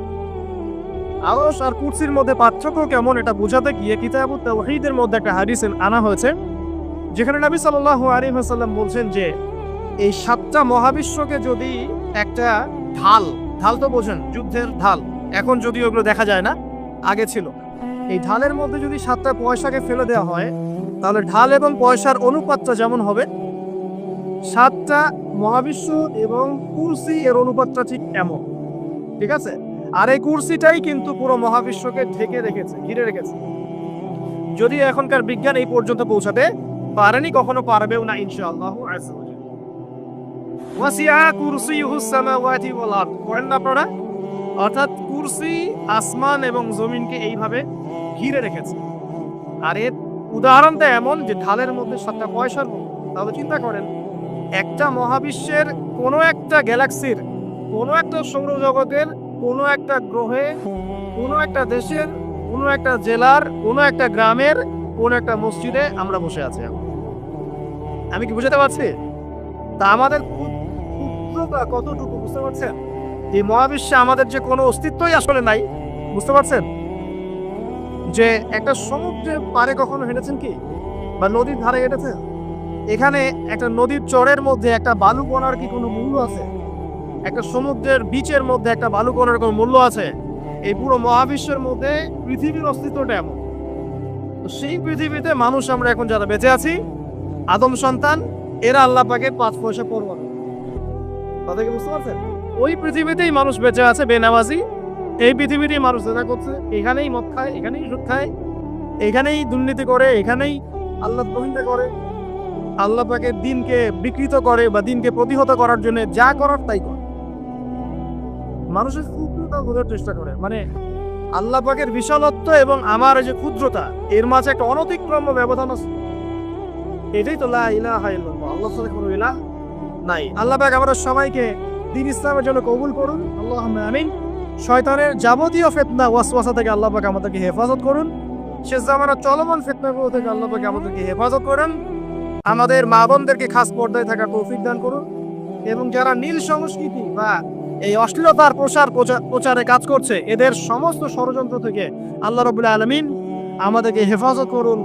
আরশ আর কুরসির মধ্যে পার্থক্য কেমন, এটা বোঝাতে গিয়ে কিতাবুত তাওহীদের মধ্যে একটা হাদিস আনা হয়েছে, যেখানে নবী সাল্লাল্লাহু আলাইহি ওয়াসাল্লাম বলছেন যে এই 7টা মহাবিশ্বকে যদি একটা ঢাল, ঢাল তো বোঝেন, যুদ্ধের ঢাল, এখন যদি ওগুলো দেখা যায় না, আগে ছিল, এই ঢালের মধ্যে যদি 7টা পয়সাকে ফেলে দেওয়া হয়, তাহলে ঢাল এবং পয়সার অনুপাতটা যেমন হবে, 7টা মহাবিশ্ব এবং কুরসি এর অনুপাতটা ঠিক এমন, ঠিক আছে? আর এই কুরসিটাই কিন্তু পুরো মহাবিশ্বকে ঢেকে রেখেছে, ঘিরে রেখেছে। যদি এখনকার বিজ্ঞান এই পর্যন্ত পৌঁছাতে পারেনি, কখনো পারবেও না ইনশাআল্লাহু আযজা ওয়া জাল্লা। ওয়াসিআ কুরসিয়ুহুস সামাওয়াতি ওয়াল আরদ। পড়েন না আপনারা? অর্থাৎ কুরসি আসমান এবং জমিনকে এইভাবে ঘিরে রেখেছে। আর এর উদাহরণটা এমন যে ঢালের মধ্যে 7টা পয়সার মতো। তাহলে চিন্তা করেন, একটা মহাবিশ্বের কোনো একটা গ্যালাক্সির, কোনো একটা সৌরজগতের, কোনো একটা গ্রহে, কোনো একটা দেশের, কোনো একটা জেলার, কোনো একটা গ্রামের, কোনো একটা মসজিদে আমরা বসে আছি এখন। আমি কি বুঝাতে পারছি? তা আমাদের ক্ষুদ্রতা কতটুকু বুঝতে পারছেন? এই মহাবিশ্বে আমাদের যে কোনো অস্তিত্বই আসলে নাই, বুঝতে পারছেন? যে একটা সমুদ্রের পাড়ে কখনো হেঁটেছেন কি, বা নদীর ধারে হেঁটেছেন? এখানে একটা নদীর চরের মধ্যে একটা বালু কণার কি কোনো মূল্য আছে? একটা সমুদ্রের বিচের মধ্যে একটা বালু কণার কোনো মূল্য আছে? এই পুরো মহাবিশ্বের মধ্যে পৃথিবীর অস্তিত্বটা এমন। তো সেই পৃথিবীতে মানুষ আমরা এখন যারা বেঁচে আছি, আদম সন্তান, এরা আল্লাহ পাকের 5 পয়সা পরোয়া করে। কথা কি বুঝতে পারছেন? ওই পৃথিবীতেই মানুষ বেঁচে আছে বেনামাজি, এই পৃথিবীতেই মানুষ জেনা করছে, এখানেই মদ খায়, এখানেই সুদ খায়, এখানেই দুর্নীতি করে, এখানেই আল্লাহ দ্রোহিতা করে, আল্লাহ পাকের দিনকে বিকৃত করে বা দিনকে প্রতিহত করার জন্য যা করার তাই করে। মানুষের ক্ষুদ্রতা বোঝার চেষ্টা করে, মানে আল্লাহ পাকের বিশালত্ব এবং আমার এই যে ক্ষুদ্রতা, এর মাঝে একটা অনতিক্রম্য ব্যবধান আছে। এটাই তো লা ইলাহা ইল্লাল্লাহ, আল্লাহর সাথে কোনো ইলাহ নাই। আল্লাহ পাক আমাদের সবাইকে দ্বীন ইসলামের জন্য কবুল করুন, আল্লাহুম্মা আমিন। শয়তানের যাবতীয় ফিতনা ওয়াসওয়াসা থেকে আল্লাহ পাক আমাদেরকে হেফাজত করুন। শেষ জামানার চলমান ফিতনাগুলো থেকে আল্লাহ পাক আমাদেরকে হেফাজত করুন। আমাদের মা বোনদেরকে খাস পর্দায় থাকার তৌফিক দান করুন, এবং যারা নীল সংস্কৃতি বা এই অশ্লীলতার প্রচারে কাজ করছে, এদের সমস্ত ষড়যন্ত্র থেকে আল্লাহ রাব্বুল আলামিন আমাদেরকে হেফাজত করুন।